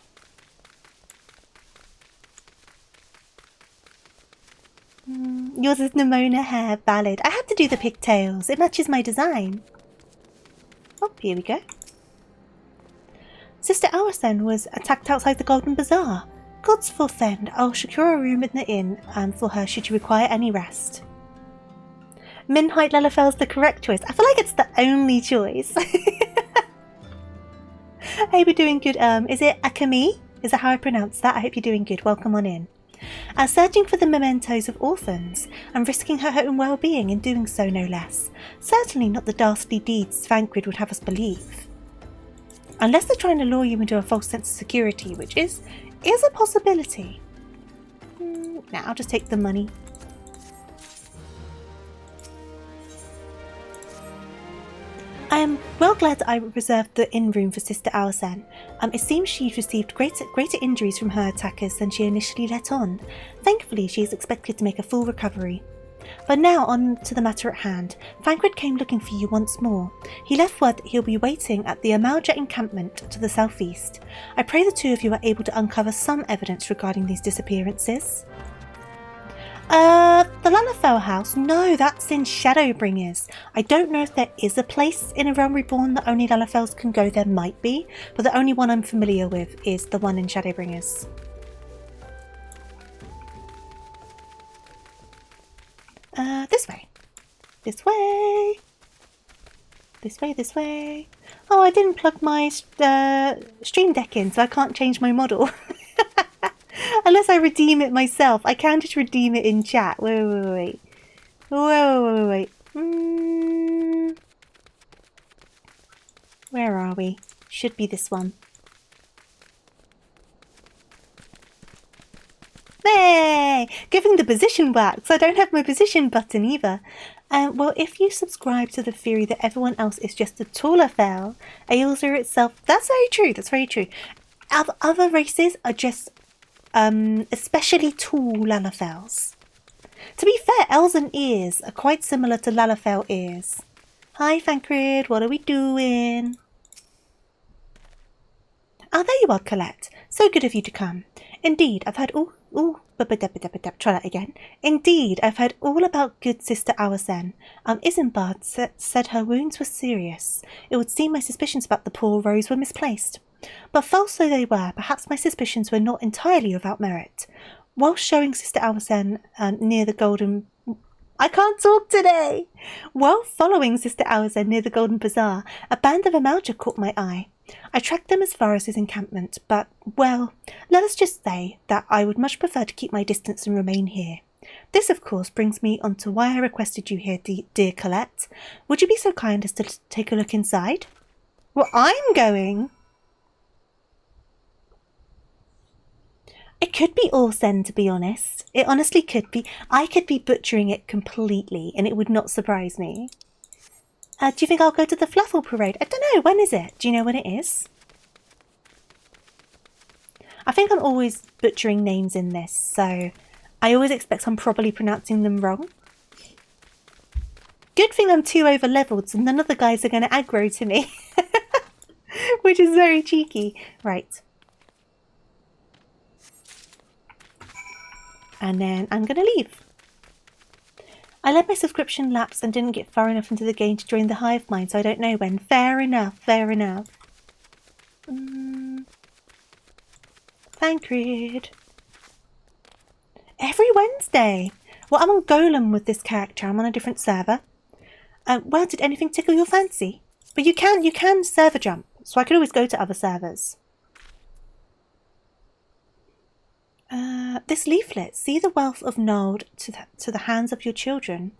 Yours is Nimona hair, valid. I had to do the pigtails. It matches my design. Oh, here we go. Sister Awasen was attacked outside the Golden Bazaar. God's forfend. I'll secure a room in the inn for her should you require any rest. Min-height Lalafell's the correct choice. I feel like it's the only choice. I hope you're doing good. Is it Akami? Is that how I pronounce that? I hope you're doing good. Welcome on in. Searching for the mementos of orphans and risking her own well-being in doing so, no less. Certainly not the dastardly deeds Thancred would have us believe. Unless they're trying to lure you into a false sense of security, which is a possibility. Nah, I'll just take the money. I am well glad that I reserved the inn room for Sister Awasen. It seems she'd received greater injuries from her attackers than she initially let on. Thankfully, she is expected to make a full recovery. But now on to the matter at hand. Thancred came looking for you once more. He left word that he'll be waiting at the Amalja encampment to the southeast. I pray the two of you are able to uncover some evidence regarding these disappearances. The Lalafell house? No, that's in Shadowbringers. I don't know if there is a place in A Realm Reborn that only Lalafells can go. There might be, but the only one I'm familiar with is the one in Shadowbringers. This way. This way. This way, this way. Oh, I didn't plug my stream deck in, so I can't change my model. Unless I redeem it myself. I can just redeem it in chat. Wait. Wait. Where are we? Should be this one. Hey! Giving the position back, so I don't have my position button either. Well, if you subscribe to the theory that everyone else is just a taller fell, Ailsa itself... That's very true, that's very true. Other races are just... especially tall Lalafells. To be fair, Elzen ears are quite similar to Lalafell ears. Hi, Thancred, what are we doing? Oh, there you are, Colette. So good of you to come. Indeed, I've heard try that again. Indeed, I've heard all about good Sister Awasen. Isambard said her wounds were serious. It would seem my suspicions about the poor Rose were misplaced. But false though they were, perhaps my suspicions were not entirely without merit. While showing Sister Awasen near the Golden... I can't talk today! While following Sister Awasen near the Golden Bazaar, a band of Amalja caught my eye. I tracked them as far as his encampment, but, well, let us just say that I would much prefer to keep my distance and remain here. This, of course, brings me on to why I requested you here, dear Colette. Would you be so kind as to take a look inside? Well, I'm going... It could be Orsen, to be honest. It honestly could be. I could be butchering it completely, and it would not surprise me. Do you think I'll go to the Fluffle Parade? I don't know. When is it? Do you know when it is? I think I'm always butchering names in this, so I always expect I'm probably pronouncing them wrong. Good thing I'm too over-leveled, so none of the guys are going to aggro to me. Which is very cheeky. Right. And then I'm going to leave. I let my subscription lapse and didn't get far enough into the game to join the hive mind, so I don't know when. Fair enough, fair enough. Thancred. Every Wednesday. Well, I'm on Golem with this character. I'm on a different server. Well, did anything tickle your fancy? But you can server jump, so I could always go to other servers. This leaflet, see the wealth of Nald to the hands of your children.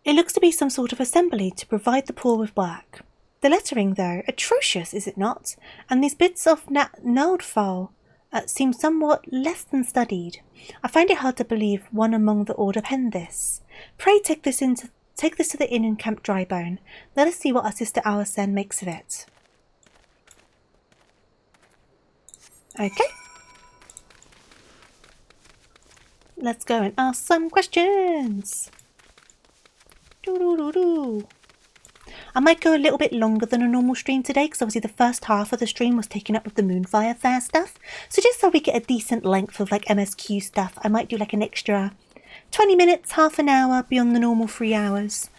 It looks to be some sort of assembly to provide the poor with work. The lettering, though, atrocious, is it not? And these bits of Naldfall seem somewhat less than studied. I find it hard to believe one among the order penned this. Pray take this to the inn in Camp Drybone. Let us see what our sister Aursen makes of it. Okay. Let's go and ask some questions. I might go a little bit longer than a normal stream today because obviously the first half of the stream was taken up with the Moonfire Fair stuff. So just so we get a decent length of like MSQ stuff, I might do like an extra 20 minutes, half an hour beyond the normal 3 hours.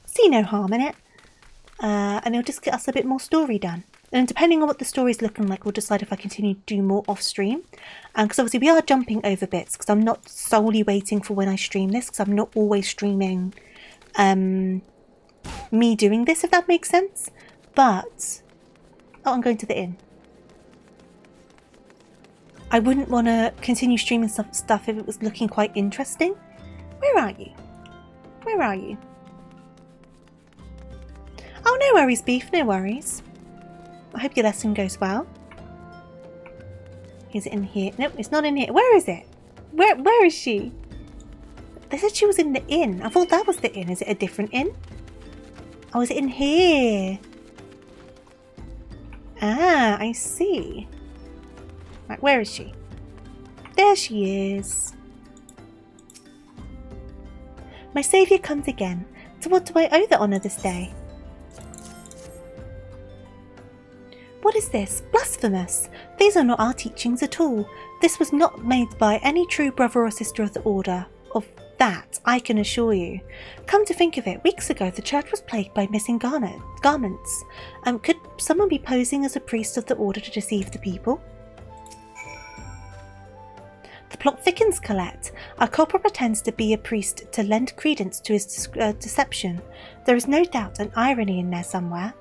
See no harm in it. And it'll just get us a bit more story done. And depending on what the story's looking like, we'll decide if I continue to do more off stream. Because obviously we are jumping over bits because I'm not solely waiting for when I stream this because I'm not always streaming me doing this, if that makes sense. But I'm going to the inn. I wouldn't want to continue streaming stuff if it was looking quite interesting. Where are you? Where are you? Oh, no worries, Beef, no worries. I hope your lesson goes well. Is it in here? Nope, it's not in here. Where is it? Where is she? They said she was in the inn. I thought that was the inn. Is it a different inn? Oh, is it in here? Ah, I see. Right, where is she? There she is. My saviour comes again. To what do I owe the honour this day? What is this? Blasphemous! These are not our teachings at all. This was not made by any true brother or sister of the order. Of that, I can assure you. Come to think of it, weeks ago the church was plagued by missing garments. Could someone be posing as a priest of the order to deceive the people? The plot thickens, Colette. Our culprit pretends to be a priest to lend credence to his deception. There is no doubt an irony in there somewhere.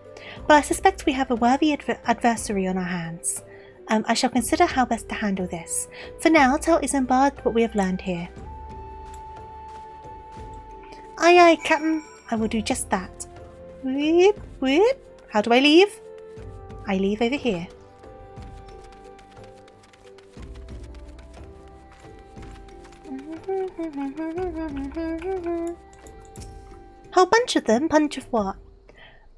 Well, I suspect we have a worthy adversary on our hands. I shall consider how best to handle this. For now, tell Isambard what we have learned here. Aye, aye, Captain. I will do just that. Whip, whip. How do I leave? I leave over here. Whole bunch of them? Bunch of what?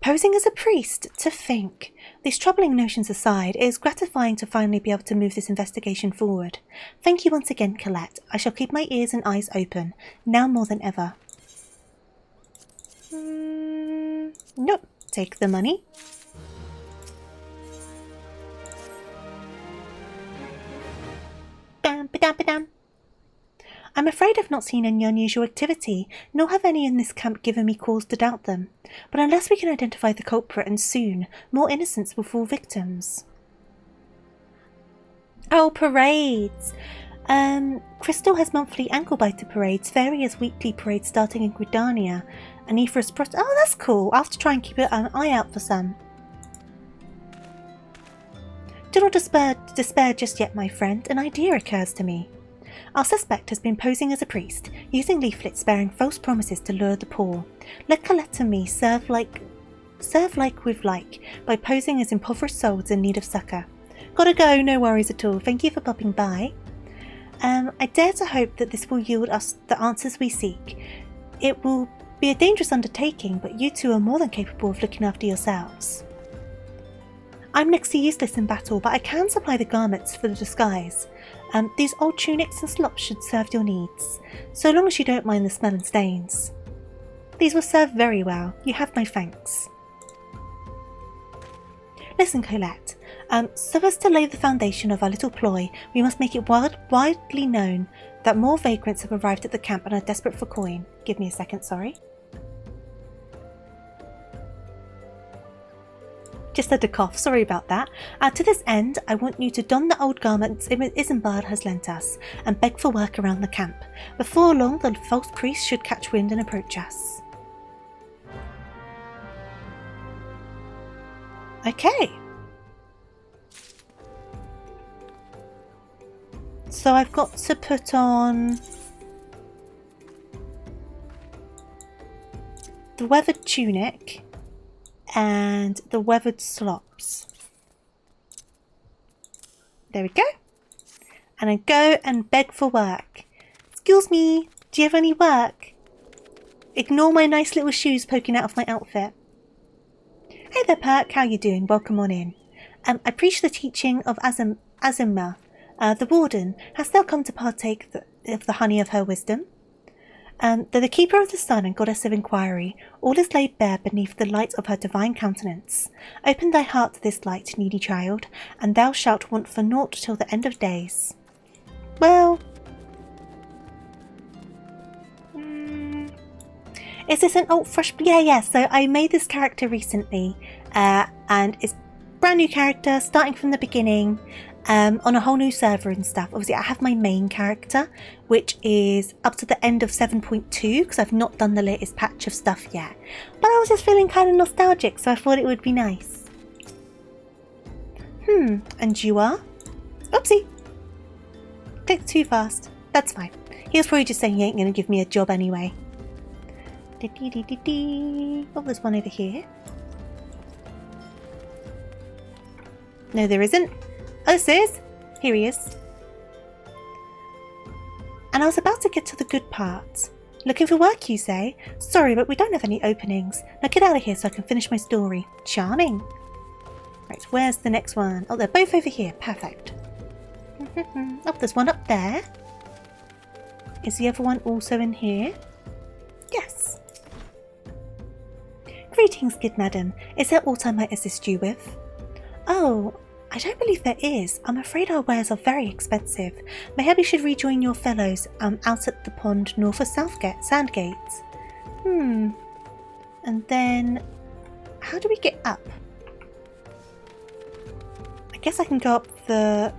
Posing as a priest, to think. These troubling notions aside, it is gratifying to finally be able to move this investigation forward. Thank you once again, Colette. I shall keep my ears and eyes open, now more than ever. Nope. Take the money. Bam, ba-dam, ba-dam. I'm afraid I've not seen any unusual activity, nor have any in this camp given me cause to doubt them. But unless we can identify the culprit, and soon, more innocents will fall victims. Oh, parades! Crystal has monthly ankle-biter parades, Fairy has weekly parades starting in Gridania, and Ifrit's oh, that's cool! I'll have to try and keep an eye out for some. Do not despair just yet, my friend. An idea occurs to me. Our suspect has been posing as a priest, using leaflets bearing false promises to lure the poor. Let Colette and me serve like with like by posing as impoverished souls in need of succour. Gotta go, no worries at all. Thank you for popping by. I dare to hope that this will yield us the answers we seek. It will be a dangerous undertaking, but you two are more than capable of looking after yourselves. I'm next to useless in battle, but I can supply the garments for the disguise. These old tunics and slops should serve your needs, so long as you don't mind the smell and stains. These will serve very well. You have my thanks. Listen, Colette. So as to lay the foundation of our little ploy, we must make it widely known that more vagrants have arrived at the camp and are desperate for coin. Give me a second, sorry. Just had a cough, sorry about that. To this end, I want you to don the old garments Isambard has lent us and beg for work around the camp. Before long, the false priest should catch wind and approach us. Okay. So I've got to put on the weathered tunic and the weathered slops. There we go. And I go and beg for work. Excuse me, do you have any work? Ignore my nice little shoes poking out of my outfit. Hey there, Perk, how you doing? Welcome on in. I preach the teaching of Azimma, the warden. Hast thou come to partake of the honey of her wisdom? Though the keeper of the sun and goddess of inquiry, all is laid bare beneath the light of her divine countenance. Open thy heart to this light, needy child, and thou shalt want for naught till the end of days. Well... Is this an old fresh... Yeah, so I made this character recently, and it's a brand new character, starting from the beginning, on a whole new server and stuff. Obviously, I have my main character, which is up to the end of 7.2, because I've not done the latest patch of stuff yet. But I was just feeling kind of nostalgic, so I thought it would be nice. And you are? Oopsie! Clicked too fast. That's fine. He was probably just saying he ain't going to give me a job anyway. Oh, there's one over here. No, there isn't. Oh, this is. Here he is. And I was about to get to the good part. Looking for work, you say? Sorry, but we don't have any openings. Now get out of here so I can finish my story. Charming. Right, where's the next one? Oh, they're both over here. Perfect. Oh, there's one up there. Is the other one also in here? Yes. Greetings, good madam. Is there aught I might assist you with? Oh, I don't believe there is. I'm afraid our wares are very expensive. Maybe you should rejoin your fellows out at the pond north of Sandgate. And then, how do we get up? I guess I can go up the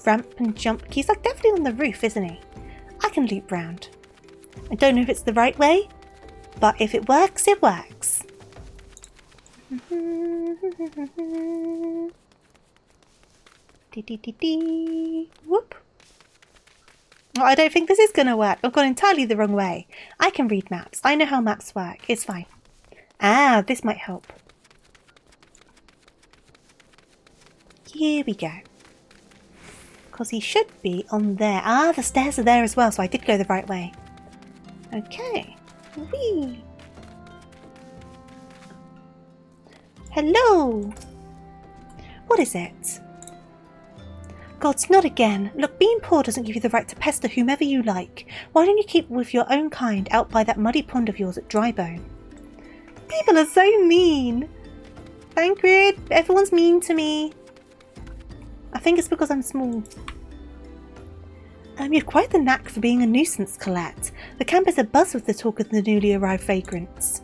ramp and jump. He's like definitely on the roof, isn't he? I can loop round. I don't know if it's the right way, but if it works, it works. Whoop. Oh, I don't think this is going to work. I've gone entirely the wrong way. I can read maps. I know how maps work. It's fine. Ah, this might help. Here we go. Because he should be on there. Ah, the stairs are there as well, so I did go the right way. Okay. Whee! Hello! What is it? Gods, not again. Look, being poor doesn't give you the right to pester whomever you like. Why don't you keep with your own kind out by that muddy pond of yours at Drybone? People are so mean! Thancred, everyone's mean to me. I think it's because I'm small. You've quite the knack for being a nuisance, Colette. The camp is abuzz with the talk of the newly arrived vagrants.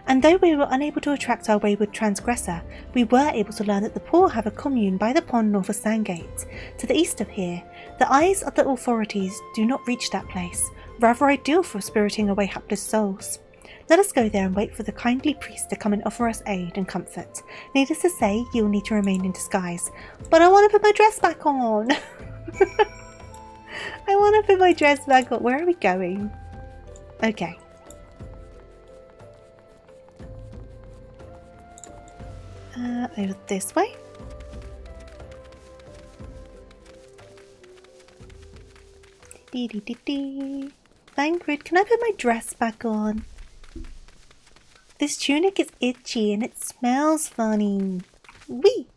And though we were unable to attract our wayward transgressor, we were able to learn that the poor have a commune by the pond north of Sandgate, to the east of here. The eyes of the authorities do not reach that place, rather ideal for spiriting away hapless souls. Let us go there and wait for the kindly priest to come and offer us aid and comfort. Needless to say, you will need to remain in disguise. But I want to put my dress back on! I want to put my dress back on. Where are we going? Okay. Over this way. Dee dee dee dee. Thancred, can I put my dress back on? This tunic is itchy and it smells funny. Wee!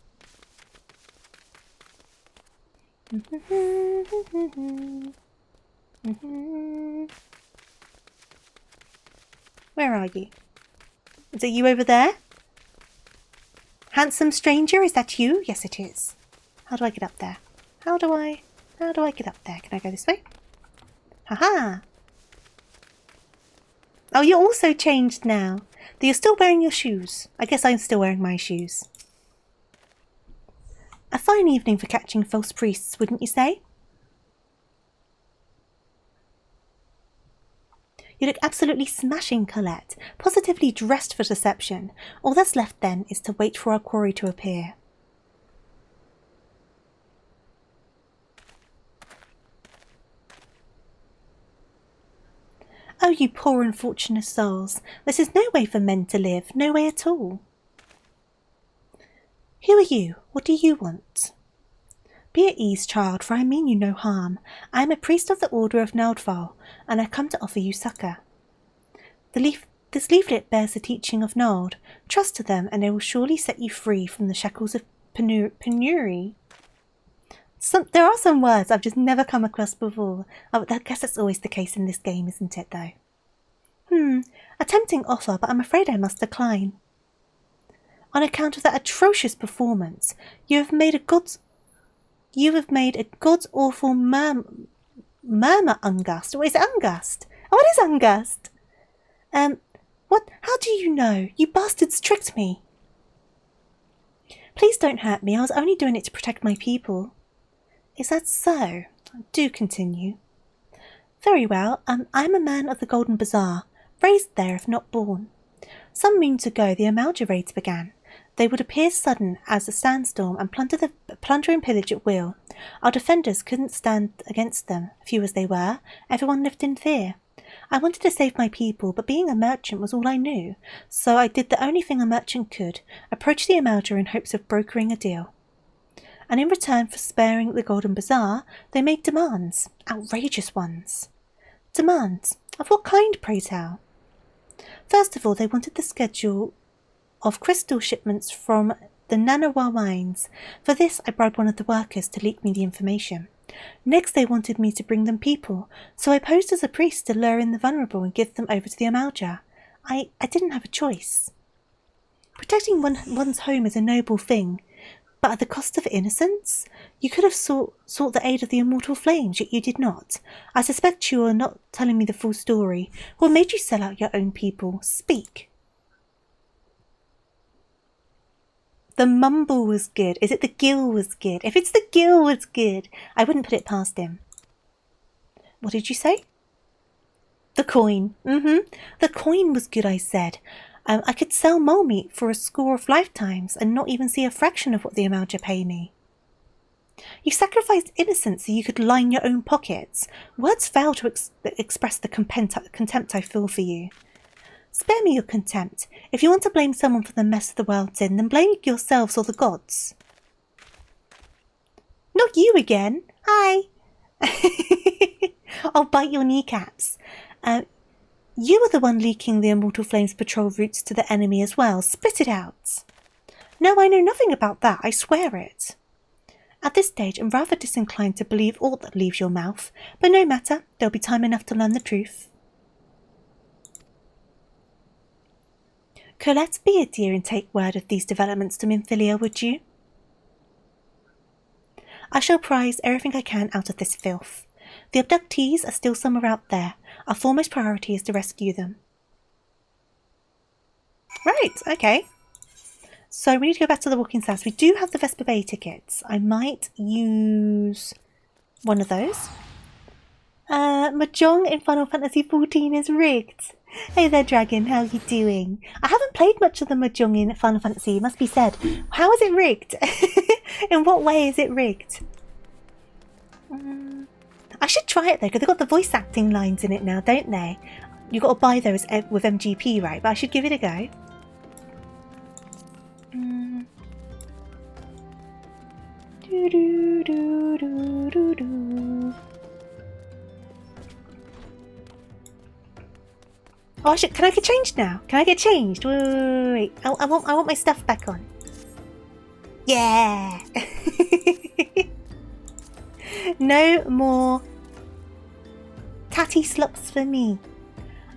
Where are you? Is it you over there? Handsome stranger, is that you? Yes, it is. How do I get up there? How do I get up there? Can I go this way? Haha! Oh, you're also changed now. You're still wearing your shoes. I guess I'm still wearing my shoes. A fine evening for catching false priests, wouldn't you say? You look absolutely smashing, Colette. Positively dressed for deception. All that's left then is to wait for our quarry to appear. Oh, you poor unfortunate souls. This is no way for men to live. No way at all. Who are you? What do you want? Be at ease, child, for I mean you no harm. I am a priest of the Order of Naldval, and I come to offer you succour. This leaflet bears the teaching of Nald. Trust to them, and they will surely set you free from the shackles of penury. There are some words I've just never come across before. I guess that's always the case in this game, isn't it, though? A tempting offer, but I'm afraid I must decline. On account of that atrocious performance, you have made a god's awful murmur ungust. What is ungust? Oh, what is ungust? What? How do you know? You bastards tricked me. Please don't hurt me. I was only doing it to protect my people. Is that so? Do continue. Very well. I'm a man of the Golden Bazaar, raised there if not born. Some moons ago the Amalja raids began. They would appear sudden as a sandstorm and plunder and pillage at will. Our defenders couldn't stand against them, few as they were. Everyone lived in fear. I wanted to save my people, but being a merchant was all I knew, so I did the only thing a merchant could, approach the Amalja in hopes of brokering a deal. And in return for sparing the Golden Bazaar, they made demands, outrageous ones. Demands? Of what kind, pray tell? First of all, they wanted the schedule of crystal shipments from the Nanawa mines. For this, I bribed one of the workers to leak me the information. Next, they wanted me to bring them people, so I posed as a priest to lure in the vulnerable and give them over to the Amalja. I didn't have a choice. Protecting one's home is a noble thing, but at the cost of innocence? You could have sought the aid of the immortal flames, yet you did not. I suspect you are not telling me the full story. What made you sell out your own people? Speak. The mumble was good. Is it the gill was good? If it's the gill was good, I wouldn't put it past him. What did you say? The coin. The coin was good, I said. I could sell mole meat for a score of lifetimes and not even see a fraction of what the Amalja pay me. You sacrificed innocence so you could line your own pockets. Words fail to express the contempt I feel for you. Spare me your contempt. If you want to blame someone for the mess the world's in, then blame yourselves or the gods. Not you again. Hi. I'll bite your kneecaps. You were the one leaking the Immortal Flames patrol routes to the enemy as well. Spit it out. No, I know nothing about that. I swear it. At this stage, I'm rather disinclined to believe all that leaves your mouth, but no matter. There'll be time enough to learn the truth. Colette, be a dear and take word of these developments to Minfilia, would you? I shall prize everything I can out of this filth. The abductees are still somewhere out there. Our foremost priority is to rescue them. Right, okay. So we need to go back to the Walking South. We do have the Vesper Bay tickets. I might use one of those. Mahjong in Final Fantasy XIV is rigged. Hey there, Dragon, how are you doing? I haven't played much of the Mahjong in Final Fantasy, it must be said. How is it rigged? In what way is it rigged? I should try it though, because they've got the voice acting lines in it now, don't they? You've got to buy those with MGP, right? But I should give it a go. Oh, can I get changed now? Can I get changed? Wait. I want my stuff back on. Yeah. No more tatty slops for me.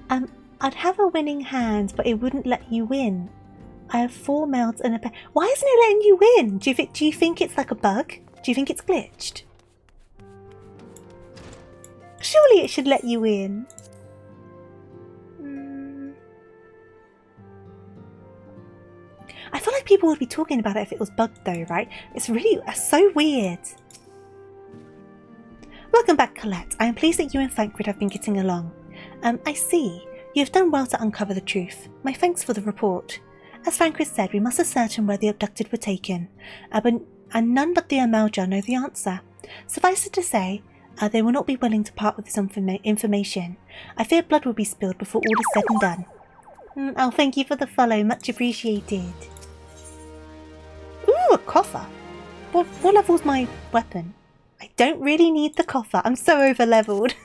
I'd have a winning hand, but it wouldn't let you win. I have 4 mouths and a pair. Why isn't it letting you win? Do you think it's like a bug? Do you think it's glitched? Surely it should let you in. I feel like people would be talking about it if it was bugged though, right? It's so weird. Welcome back, Colette. I am pleased that you and Thancred have been getting along. I see. You have done well to uncover the truth. My thanks for the report. As Thancred said, we must ascertain where the abducted were taken, and none but the Amalja know the answer. Suffice it to say, they will not be willing to part with this information. I fear blood will be spilled before all is said and done. Oh, thank you for the follow. Much appreciated. Ooh, a coffer. What level's my weapon? I don't really need the coffer. I'm so over-leveled.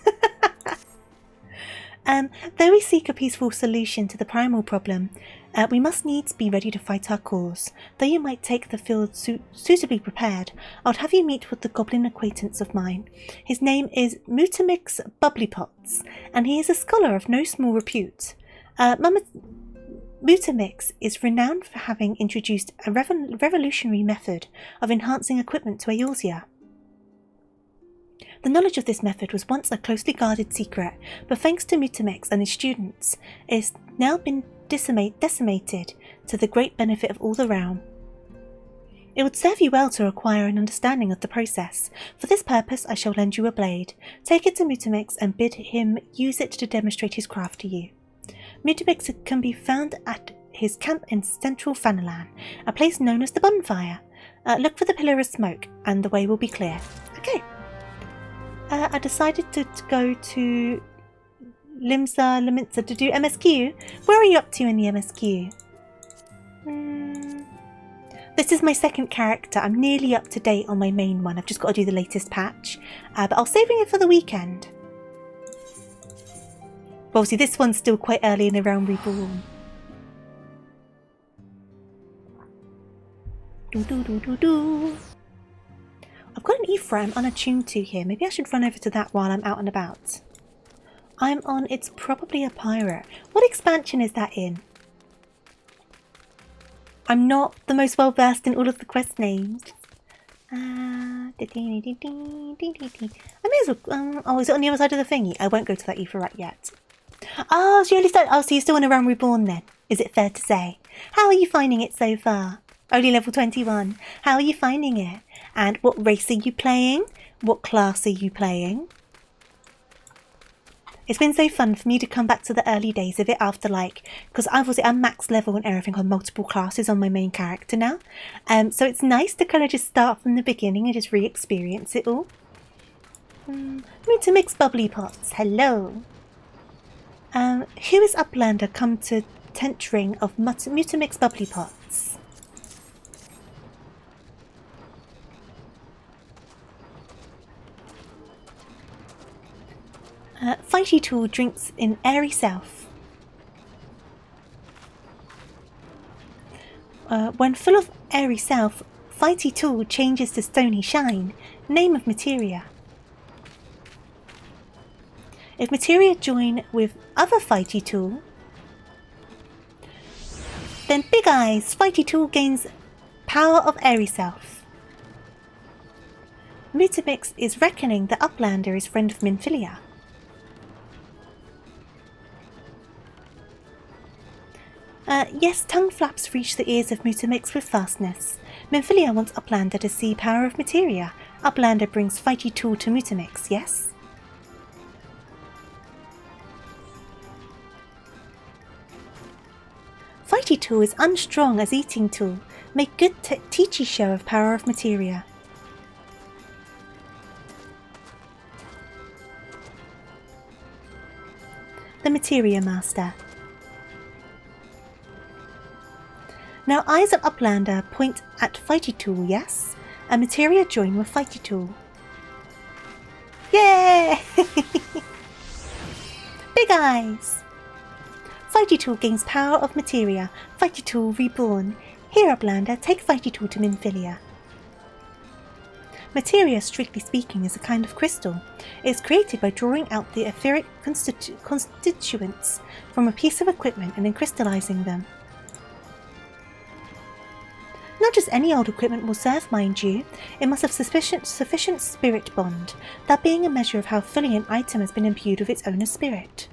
Though we seek a peaceful solution to the primal problem, we must needs be ready to fight our cause. Though you might take the field suitably prepared, I'd have you meet with the goblin acquaintance of mine. His name is Mutamix Bubblypots, and he is a scholar of no small repute. Mutamix is renowned for having introduced a revolutionary method of enhancing equipment to Eorzea. The knowledge of this method was once a closely guarded secret, but thanks to Mutamix and his students, it has now been decimated to the great benefit of all the realm. It would serve you well to acquire an understanding of the process. For this purpose, I shall lend you a blade. Take it to Mutamix and bid him use it to demonstrate his craft to you. Mutamix can be found at his camp in central Fanalan, a place known as the Bonfire. Look for the pillar of smoke, and the way will be clear. Okay. I decided to go to Liminza to do MSQ. Where are you up to in the MSQ? This is my second character. I'm nearly up to date on my main one. I've just got to do the latest patch. But I'll saving it for the weekend. Well, obviously this one's still quite early in the round Reborn. I've got an Ifrit I'm unattuned to here. Maybe I should run over to that while I'm out and about. I'm on It's Probably a Pirate. What expansion is that in? I'm not the most well versed in all of the quest names. I may as well... oh, is it on the other side of the thingy? I won't go to that Ifrit yet. Oh, so you're still in a round Reborn then? Is it fair to say? How are you finding it so far? Only level 21. How are you finding it? And what race are you playing? What class are you playing? It's been so fun for me to come back to the early days of it after because I'm max level and everything on multiple classes on my main character now. So it's nice to kind of just start from the beginning and just re-experience it all. Mutamix Bubblypots, hello. Who is Uplander come to tent ring of Mutamix Bubblypots? Fighty Tool drinks in airy self. When full of airy self, Fighty Tool changes to stony shine. Name of materia. If materia join with other Fighty Tool, then Big Eyes Fighty Tool gains power of airy self. Mutamix is reckoning that Uplander is friend of Minfilia. Yes, tongue flaps reach the ears of Mutamix with fastness. Minfilia wants Uplander to see power of materia. Uplander brings Fighty Tool to Mutamix, yes? Fighty Tool is unstrong as eating tool. Make good teachy show of power of materia. The Materia Master. Now eyes of Uplander point at Fighty Tool, yes? And materia join with Fighty Tool. Yay! Big Eyes! Fighty Tool gains power of materia. Fighty Tool Reborn. Here, Uplander, take Fighty Tool to Minfilia. Materia, strictly speaking, is a kind of crystal. It is created by drawing out the etheric constituents from a piece of equipment and then crystallizing them. Not just any old equipment will serve, mind you. It must have sufficient spirit bond, that being a measure of how fully an item has been imbued with its owner's spirit.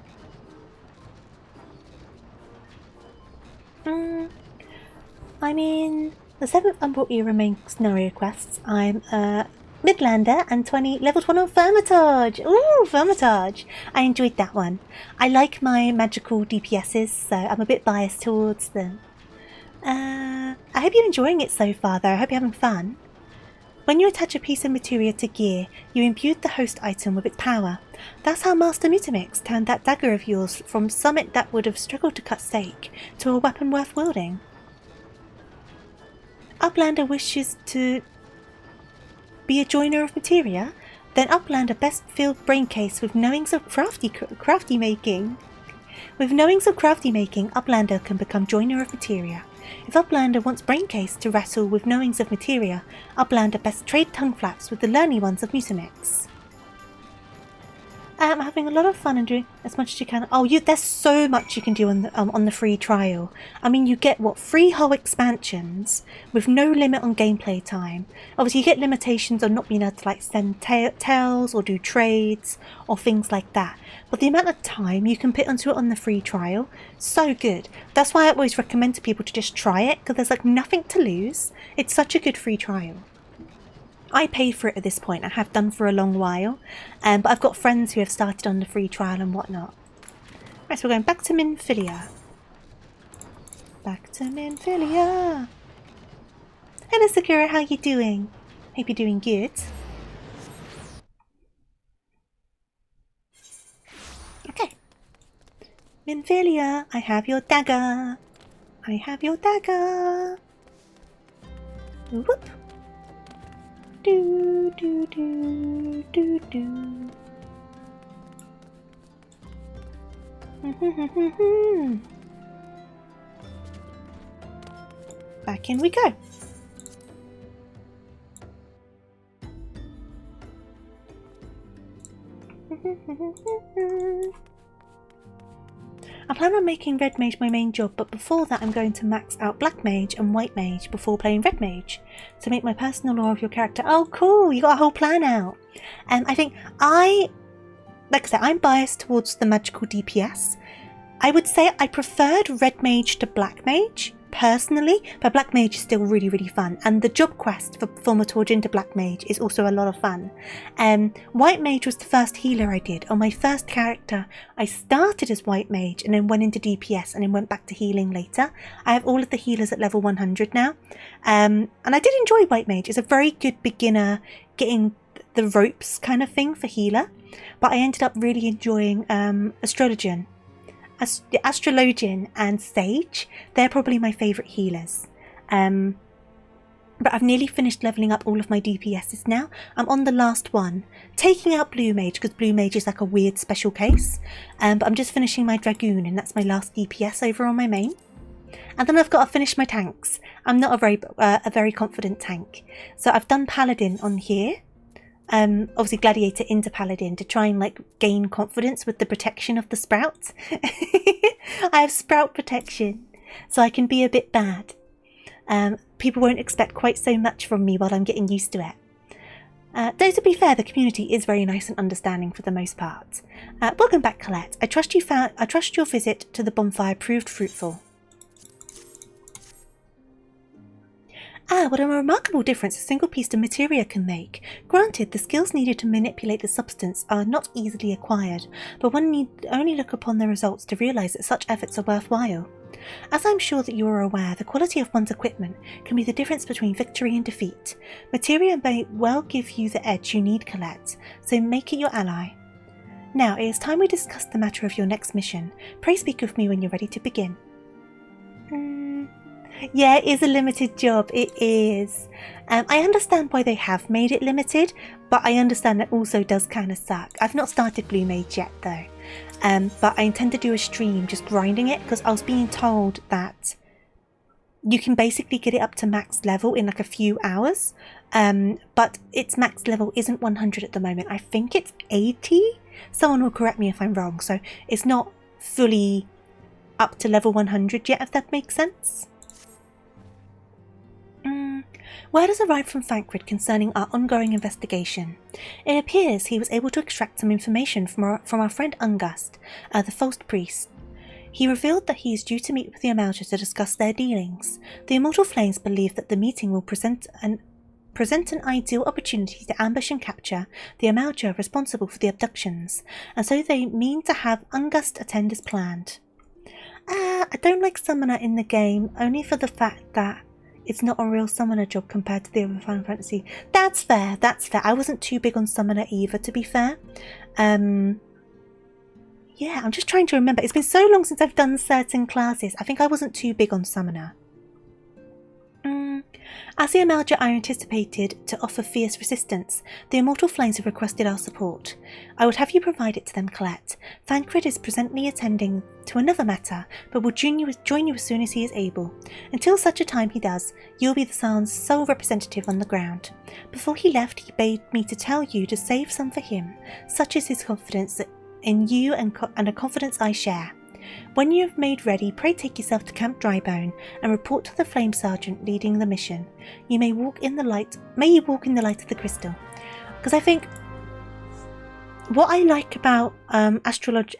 I mean, the 7th Umbral Era main scenario quests, I'm a Midlander and level 20 on Firmitage! Ooh, Firmitage! I enjoyed that one. I like my magical DPSs, so I'm a bit biased towards them. I hope you're enjoying it so far though, I hope you're having fun. When you attach a piece of materia to gear, you imbued the host item with its power. That's how Master Mutamix turned that dagger of yours from something that would have struggled to cut steak to a weapon worth wielding. Uplander wishes to be a joiner of materia? Then Uplander best fill braincase with knowings of crafty making. With knowings of crafty making, Uplander can become joiner of materia. If Uplander wants braincase to wrestle with knowings of materia, Uplander best trade tongue flaps with the learny ones of Mutamix. I'm having a lot of fun and doing as much as you can. Oh, there's so much you can do on the free trial. I mean, you get, 3 whole expansions with no limit on gameplay time. Obviously, you get limitations on not being able to send tales or do trades or things like that. But the amount of time you can put onto it on the free trial, so good. That's why I always recommend to people to just try it, because there's nothing to lose. It's such a good free trial. I paid for it at this point, I have done for a long while, but I've got friends who have started on the free trial and whatnot. Right, so we're going back to Minfilia. Back to Minfilia. Hello Sakura, how you doing? Hope you're doing good. Okay. Minfilia, I have your dagger. I have your dagger. Whoop. Do do do do do. Back in we go. I plan on making Red Mage my main job, but before that I'm going to max out Black Mage and White Mage before playing Red Mage to make my personal lore of your character. Oh cool, you got a whole plan out. I think like I said, I'm biased towards the magical DPS. I would say I preferred Red Mage to Black Mage personally, but Black Mage is still really, really fun. And the job quest for Thaumaturge into Black Mage is also a lot of fun. White Mage was the first healer I did. On my first character, I started as White Mage and then went into DPS and then went back to healing later. I have all of the healers at level 100 now. And I did enjoy White Mage. It's a very good beginner getting the ropes kind of thing for healer. But I ended up really enjoying Astrologian and Sage. They're probably my favourite healers. But I've nearly finished levelling up all of my DPSs now. I'm on the last one, taking out Blue Mage because Blue Mage is like a weird special case. But I'm just finishing my Dragoon and that's my last DPS over on my main. And then I've got to finish my tanks. I'm not a very confident tank. So I've done Paladin on here. Obviously Gladiator into Paladin to try and gain confidence with the protection of the Sprout. I have Sprout protection, so I can be a bit bad. People won't expect quite so much from me while I'm getting used to it. Though to be fair, the community is very nice and understanding for the most part. Welcome back, Colette. I trust your visit to the bonfire proved fruitful. Ah, what a remarkable difference a single piece of materia can make. Granted, the skills needed to manipulate the substance are not easily acquired, but one need only look upon the results to realise that such efforts are worthwhile. As I'm sure that you are aware, the quality of one's equipment can be the difference between victory and defeat. Materia may well give you the edge you need, Colette, so make it your ally. Now, it is time we discuss the matter of your next mission. Pray speak with me when you're ready to begin. Yeah, it is a limited job, it is. I understand why they have made it limited, but I understand it also does kind of suck. I've not started Blue Mage yet though. but I intend to do a stream just grinding it because I was being told that you can basically get it up to max level in like a few hours, but its max level isn't 100 at the moment. I think it's 80. Someone will correct me if I'm wrong, so it's not fully up to level 100 yet, if that makes sense. Word has arrived from Thancred concerning our ongoing investigation. It appears he was able to extract some information from our friend Ungust, the false priest. He revealed that he is due to meet with the Amalja to discuss their dealings. The Immortal Flames believe that the meeting will present an ideal opportunity to ambush and capture the Amalja responsible for the abductions, and so they mean to have Ungust attend as planned. I don't like Summoner in the game, only for the fact that it's not a real Summoner job compared to the other Final Fantasy. That's fair, that's fair. I wasn't too big on Summoner either, to be fair. Yeah, I'm just trying to remember. It's been so long since I've done certain classes. I think I wasn't too big on Summoner. As the Amalja are anticipated to offer fierce resistance, the Immortal Flames have requested our support. I would have you provide it to them, Colette. Thancred is presently attending to another matter, but will join you as soon as he is able. Until such a time he does, you will be the Scion's sole representative on the ground. Before he left, he bade me to tell you to save some for him. Such is his confidence in you and a confidence I share. When you have made ready, pray take yourself to Camp Drybone and report to the Flame Sergeant leading the mission. You may walk in the light. May you walk in the light of the crystal. Because I think what I like about Astrologian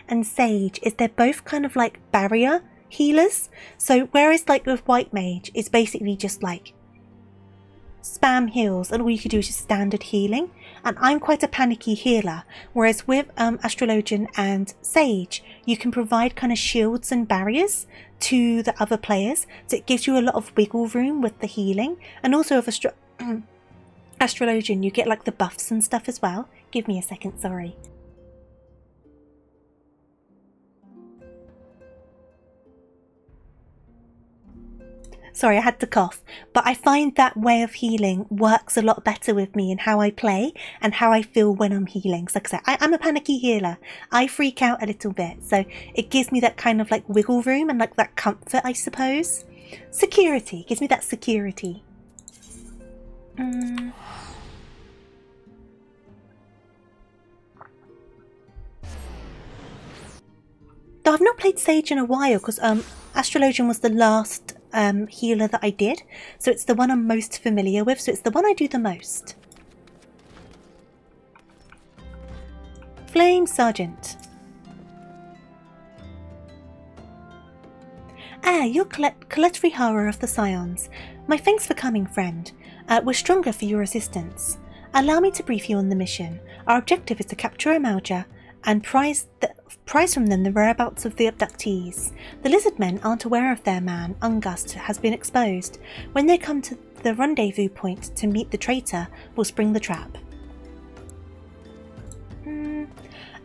and Sage is they're both kind of like barrier healers. So whereas like with White Mage, it's basically just like spam heals and all you can do is just standard healing, and I'm quite a panicky healer, whereas with Astrologian and Sage you can provide kind of shields and barriers to the other players, so it gives you a lot of wiggle room with the healing. And also with Astrologian you get like the buffs and stuff as well. Give me a second, sorry. Sorry, I had to cough, but I find that way of healing works a lot better with me in how I play and how I feel when I'm healing. So like I said, I'm a panicky healer. I freak out a little bit, so it gives me that kind of like wiggle room and like that comfort, I suppose. Security, it gives me that security. Though I've not played Sage in a while because Astrologian was the last healer that I did, so it's the one I'm most familiar with, so it's the one I do the most. Flame Sergeant. You're Colette Rihara of the Scions. My thanks for coming, friend. We're stronger for your assistance. Allow me to brief you on the mission. Our objective is to capture Amalja and prize from them the whereabouts of the abductees. The lizard men aren't aware of their man, Ungust, has been exposed. When they come to the rendezvous point to meet the traitor, we'll spring the trap.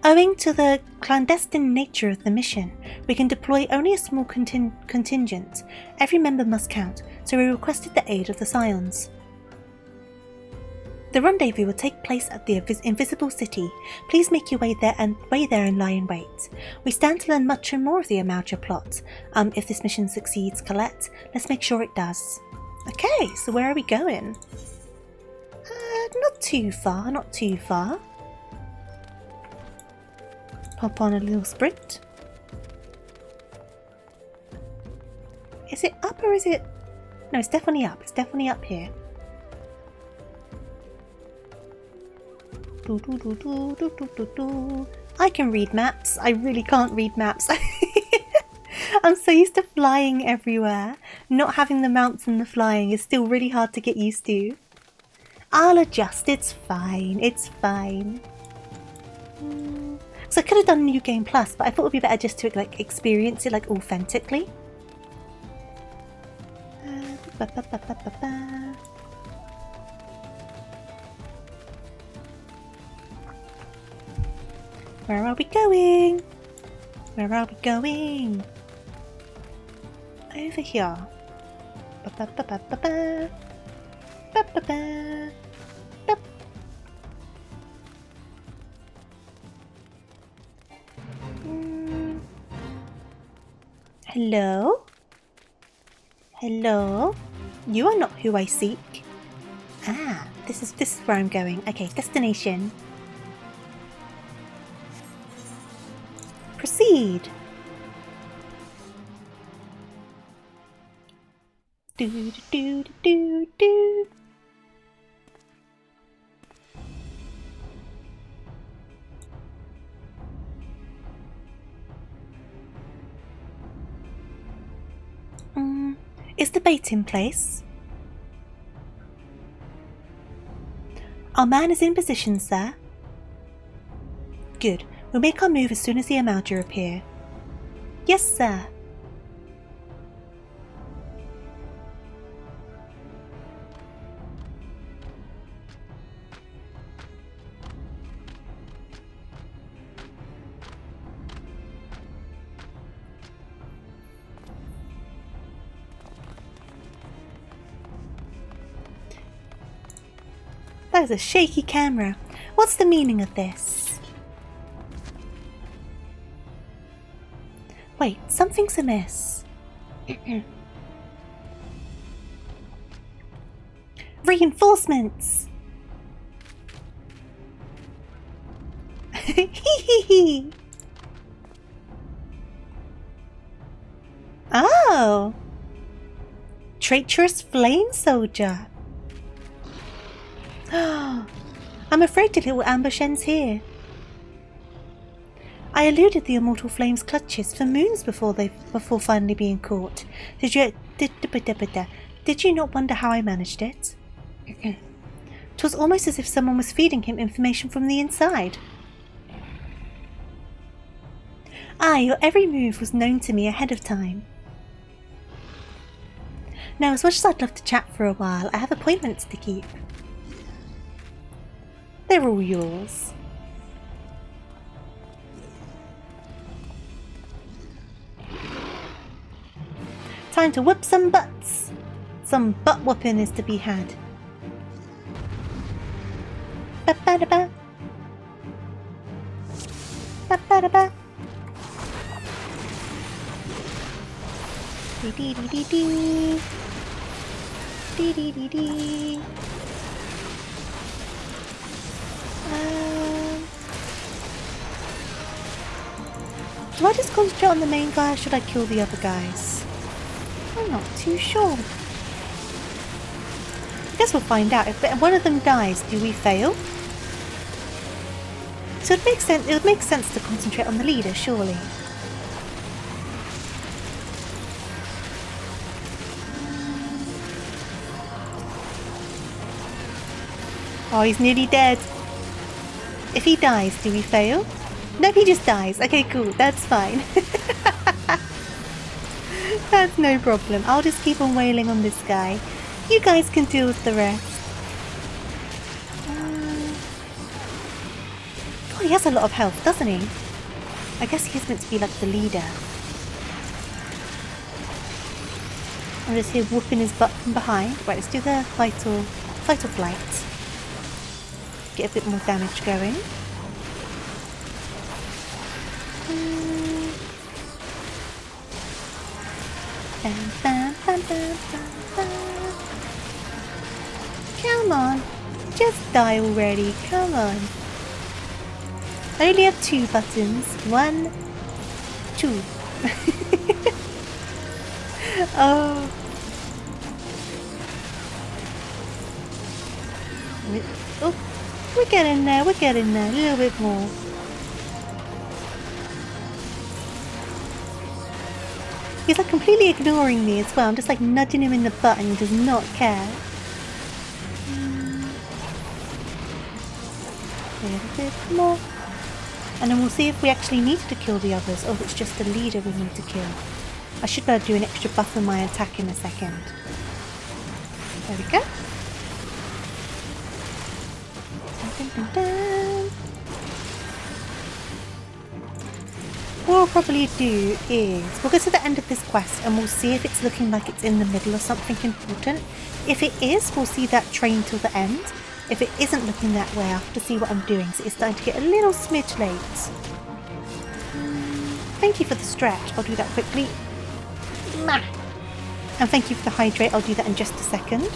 Owing to the clandestine nature of the mission, we can deploy only a small contingent. Every member must count, so we requested the aid of the Scions. The rendezvous will take place at the Invisible City. Please make your way there and lie in wait. We stand to learn much more of the Amalja plot. If this mission succeeds, Colette, let's make sure it does. Okay, so where are we going? Not too far, not too far. Pop on a little sprint. Is it up or is it... No, it's definitely up. It's definitely up here. I can read maps. I really can't read maps. I'm so used to flying everywhere. Not having the mounts and the flying is still really hard to get used to. I'll adjust. It's fine. It's fine. So I could have done New Game Plus, but I thought it would be better just to like experience it like authentically. Where are we going? Where are we going? Over here. Hello? Hello? You are not who I seek. Ah, this is where I'm going. Okay, destination. Proceed. Do do do do do. Is the bait in place? Our man is in position, sir. Good. We'll make our move as soon as the Amalja appear. Yes, sir. That is a shaky camera. What's the meaning of this? Wait, something's amiss. Reinforcements! Oh! Traitorous flame soldier. I'm afraid a little ambush ends here. I eluded the immortal flame's clutches for moons before finally being caught. Did you not wonder how I managed it? 'Twas almost as if someone was feeding him information from the inside. Your every move was known to me ahead of time. Now, as much as I'd love to chat for a while, I have appointments to keep. They're all yours. Time to whip some butts. Some butt whooping is to be had. Ba-ba-da-ba. Ba-ba-da-ba. Dee-dee-dee-dee-dee. Dee-dee-dee-dee. Do I just concentrate on the main guy or should I kill the other guys? I'm not too sure. I guess we'll find out. If one of them dies, do we fail? So it would make sense to concentrate on the leader, surely. Oh, he's nearly dead. If he dies, do we fail? No, he just dies. Okay, cool. That's fine. That's no problem. I'll just keep on wailing on this guy. You guys can deal with the rest. God, he has a lot of health, doesn't he? I guess he's meant to be like the leader. I'm just here whooping his butt from behind. Right, let's do the vital flight. Get a bit more damage going. Bam, bam, bam, bam, bam, bam. Come on, just die already. Come on. I only have 2 buttons. 1, 2. Oh. Oh, we're getting there. We're getting there. A little bit more. He's like completely ignoring me as well. I'm just like nudging him in the butt and he does not care. A little bit more. And then we'll see if we actually needed to kill the others or if it's just the leader we need to kill. I should better do an extra buff on my attack in a second. There we go. Dun, dun, dun, dun. What we'll probably do is we'll go to the end of this quest and we'll see if it's looking like it's in the middle of something important. If it is, we'll see that train till the end. If it isn't looking that way, I'll have to see what I'm doing. So it's starting to get a little smidge late. Thank you for the stretch. I'll do that quickly. And thank you for the hydrate. I'll do that in just a second.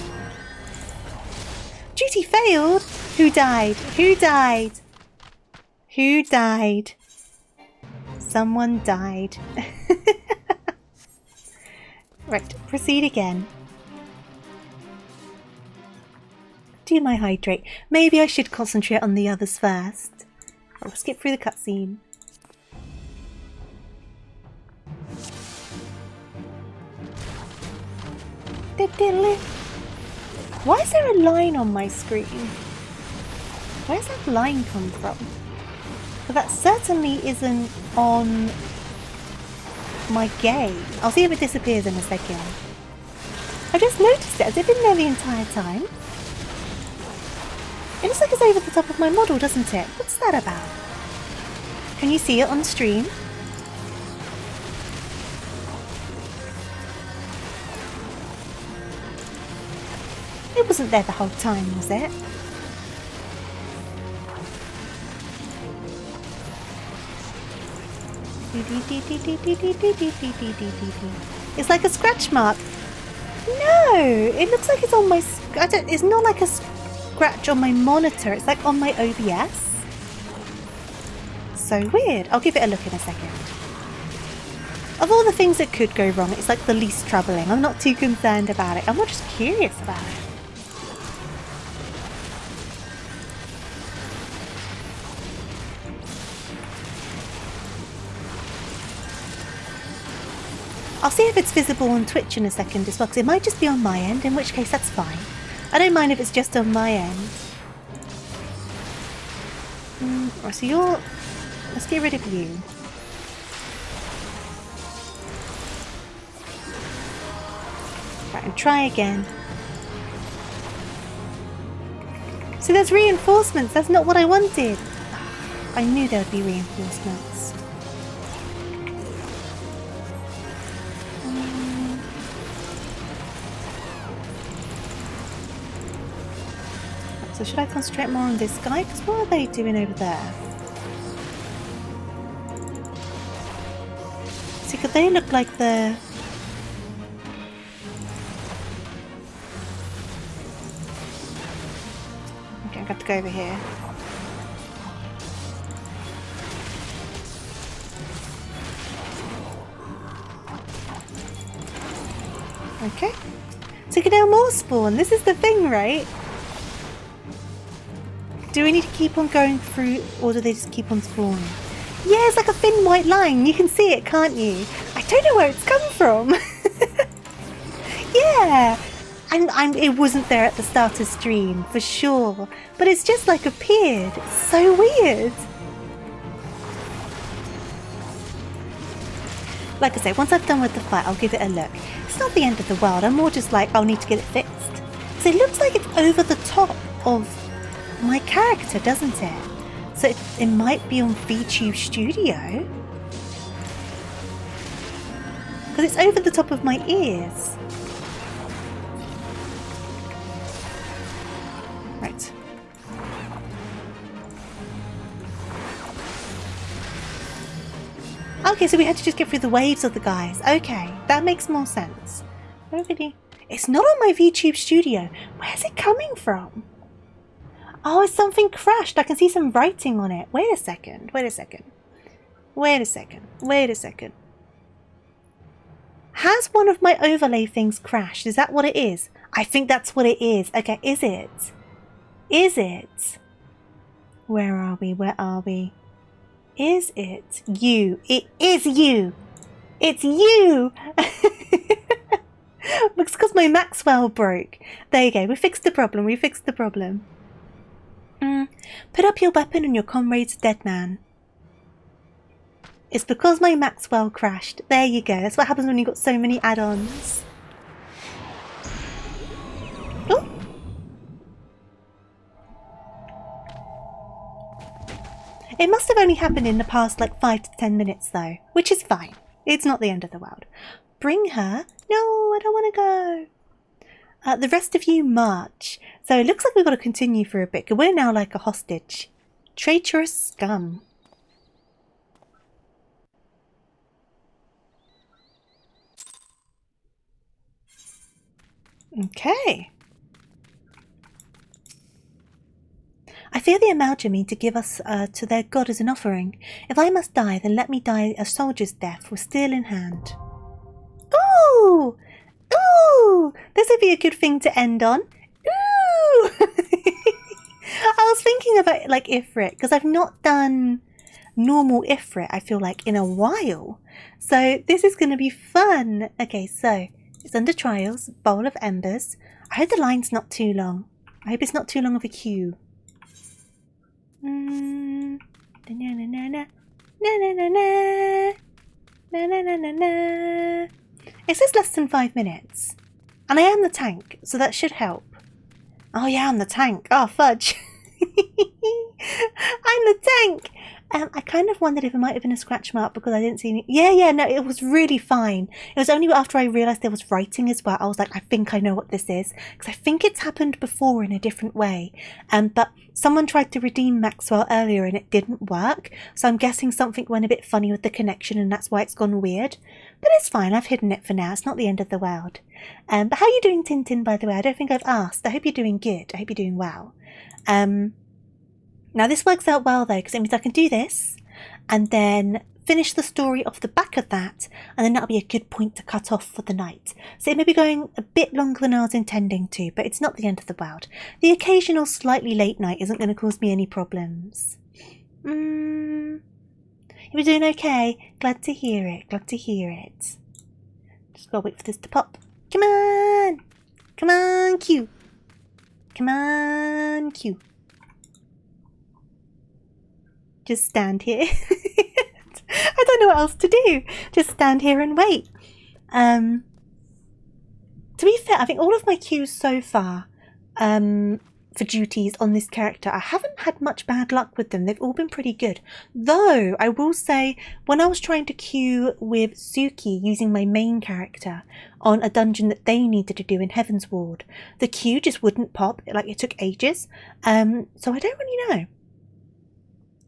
Duty failed? Who died? Who died? Who died? Someone died. Right, proceed again. Do my hydrate. Maybe I should concentrate on the others first. I'll skip through the cutscene. Why is there a line on my screen? Where's that line come from? But that certainly isn't on my game. I'll see if it disappears in a second. I just noticed it. Has it been there the entire time? It looks like it's over the top of my model, doesn't it? What's that about? Can you see it on stream? It wasn't there the whole time, was it? It's like a scratch mark. No, it looks like it's on my... it's not like a scratch on my monitor. It's like on my OBS. So weird. I'll give it a look in a second. Of all the things that could go wrong, it's like the least troubling. I'm not too concerned about it. I'm more just curious about it. I'll see if it's visible on Twitch in a second as well, because it might just be on my end, in which case that's fine. I don't mind if it's just on my end. Right, so you're... Let's get rid of you. Right, and try again. So there's reinforcements, that's not what I wanted. I knew there would be reinforcements. So should I concentrate more on this guy? Because what are they doing over there? See, could they look like the... Okay, I've got to go over here. Okay. So can now more spawn. This is the thing, right? Do we need to keep on going through, or do they just keep on spawning? Yeah, it's like a thin white line. You can see it, can't you? I don't know where it's come from. Yeah, and it wasn't there at the start of stream, for sure. But it's just like appeared. It's so weird. Like I say, once I've done with the fight, I'll give it a look. It's not the end of the world. I'm more just like, I'll need to get it fixed. So it looks like it's over the top of my character, doesn't it? So it might be on VTube Studio. Because it's over the top of my ears. Right. Okay, so we had to just get through the waves of the guys. Okay, that makes more sense. Nobody... It's not on my VTube Studio. Where's it coming from? Oh, it's something crashed. I can see some writing on it. Wait a second. Wait a second. Wait a second. Wait a second. Has one of my overlay things crashed? Is that what it is? I think that's what it is. Okay, is it? Is it? Where are we? Where are we? Is it you? It is you! It's you! It's because my Maxwell broke. There you go. We fixed the problem. We fixed the problem. Put up your weapon and your comrade's dead man. It's because my Maxwell crashed. There you go. That's what happens when you've got so many add-ons. Oh. It must have only happened in the past like 5 to 10 minutes though, which is fine. It's not the end of the world. Bring her? No, I don't want to go. The rest of you march. So it looks like we've got to continue for a bit. We're now like a hostage. Traitorous scum. Okay. I fear the Amalgam mean to give us to their god as an offering. If I must die, then let me die a soldier's death with steel in hand. Ooh! Ooh! This would be a good thing to end on. Ooh! I was thinking about like Ifrit, because I've not done normal Ifrit, I feel like, in a while. So this is going to be fun. Okay, so it's under trials, bowl of embers. I hope the line's not too long. I hope it's not too long of a queue. Na na na na na na na na na na na na na. It says less than 5 minutes, and I am the tank, so that should help. Oh yeah, I'm the tank. Oh fudge! I'm the tank. I kind of wondered if it might have been a scratch mark because I didn't see any. Yeah, no, it was really fine. It was only after I realised there was writing as well. I was like, I think I know what this is. Because I think it's happened before in a different way. But someone tried to redeem Maxwell earlier and it didn't work. So I'm guessing something went a bit funny with the connection and that's why it's gone weird. But it's fine, I've hidden it for now. It's not the end of the world. But how are you doing, Tintin, by the way? I don't think I've asked. I hope you're doing good. I hope you're doing well. Now this works out well though, because it means I can do this and then finish the story off the back of that, and then that'll be a good point to cut off for the night. So it may be going a bit longer than I was intending to, but it's not the end of the world. The occasional slightly late night isn't going to cause me any problems. You're doing okay? Glad to hear it, glad to hear it. Just gotta wait for this to pop. Come on! Come on, Q! Come on, Q! Just stand here. I don't know what else to do. Just stand here and wait. To be fair, I think all of my queues so far for duties on this character, I haven't had much bad luck with them. They've all been pretty good. Though, I will say, when I was trying to queue with Suki using my main character on a dungeon that they needed to do in Heaven's Ward, the queue just wouldn't pop. Like, it took ages. So I don't really know.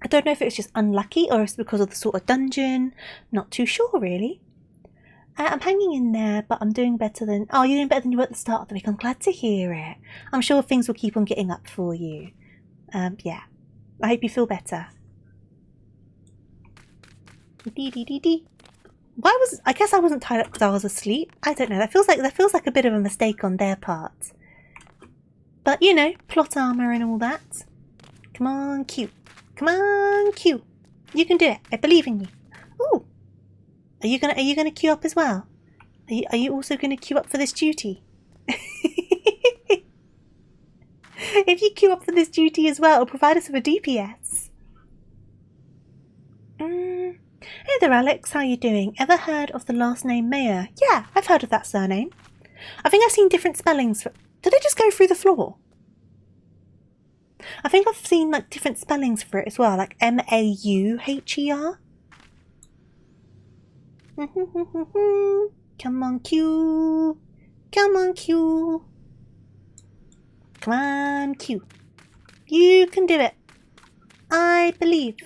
I don't know if it was just unlucky or it's because of the sort of dungeon. Not too sure, really. I'm hanging in there, but I'm doing better than... Oh, you're doing better than you were at the start of the week. I'm glad to hear it. I'm sure things will keep on getting up for you. Yeah. I hope you feel better. Why was... I guess I wasn't tied up because I was asleep. I don't know. That feels like a bit of a mistake on their part. But, you know, plot armor and all that. Come on, Q. Come on, Q. You can do it. I believe in you. Ooh. Are you gonna queue up as well? Are you also gonna queue up for this duty? If you queue up for this duty as well, it'll provide us with a DPS. Hey there, Alex. How you doing? Ever heard of the last name Mayer? Yeah, I've heard of that surname. I think I've seen different spellings for... Did I just go through the floor? I think I've seen like different spellings for it as well, like M-A-U-H-E-R. Come on, Q. Come on, Q. Come on, Q. You can do it. I believe.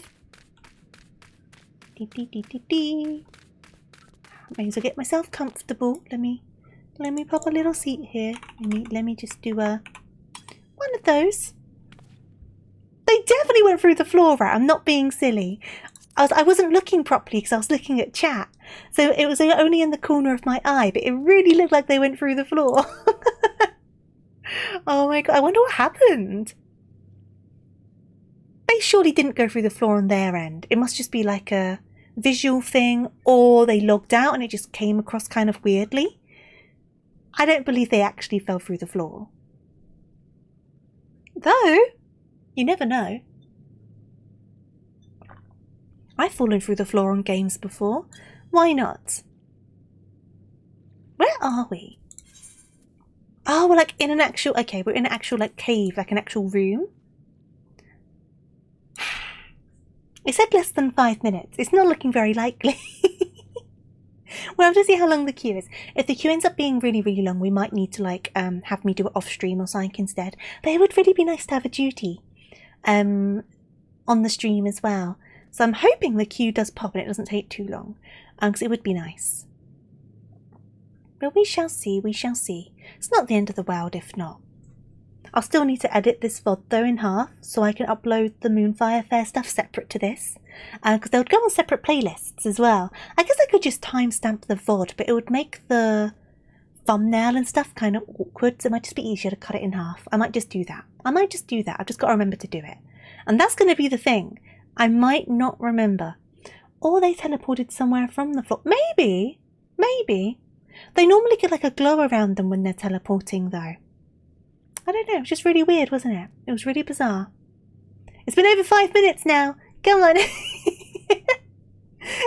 May as well get myself comfortable. Let me pop a little seat here. Let me just do one of those. They definitely went through the floor, right? I'm not being silly. I wasn't looking properly because I was looking at chat. So it was only in the corner of my eye, but it really looked like they went through the floor. Oh my god, I wonder what happened. They surely didn't go through the floor on their end. It must just be like a visual thing, or they logged out and it just came across kind of weirdly. I don't believe they actually fell through the floor. Though... You never know. I've fallen through the floor on games before. Why not? Where are we? Oh, we're like in an actual... Okay, we're in an actual like cave, like an actual room. It said less than 5 minutes. It's not looking very likely. We'll have to see how long the queue is. If the queue ends up being really, really long, we might need to like have me do it off stream or something instead. But it would really be nice to have a duty. On the stream as well. So I'm hoping the queue does pop and it doesn't take too long. Because it would be nice. But we shall see, we shall see. It's not the end of the world if not. I'll still need to edit this VOD though in half so I can upload the Moonfire Fair stuff separate to this. Because they would go on separate playlists as well. I guess I could just timestamp the VOD, but it would make the thumbnail and stuff kind of awkward, so it might just be easier to cut it in half. I might just do that. I've just got to remember to do it. And that's going to be the thing. I might not remember. Or they teleported somewhere from the floor. Maybe. They normally get like a glow around them when they're teleporting though. I don't know, it was just really weird, wasn't it? It was really bizarre. It's been over 5 minutes now. Come on.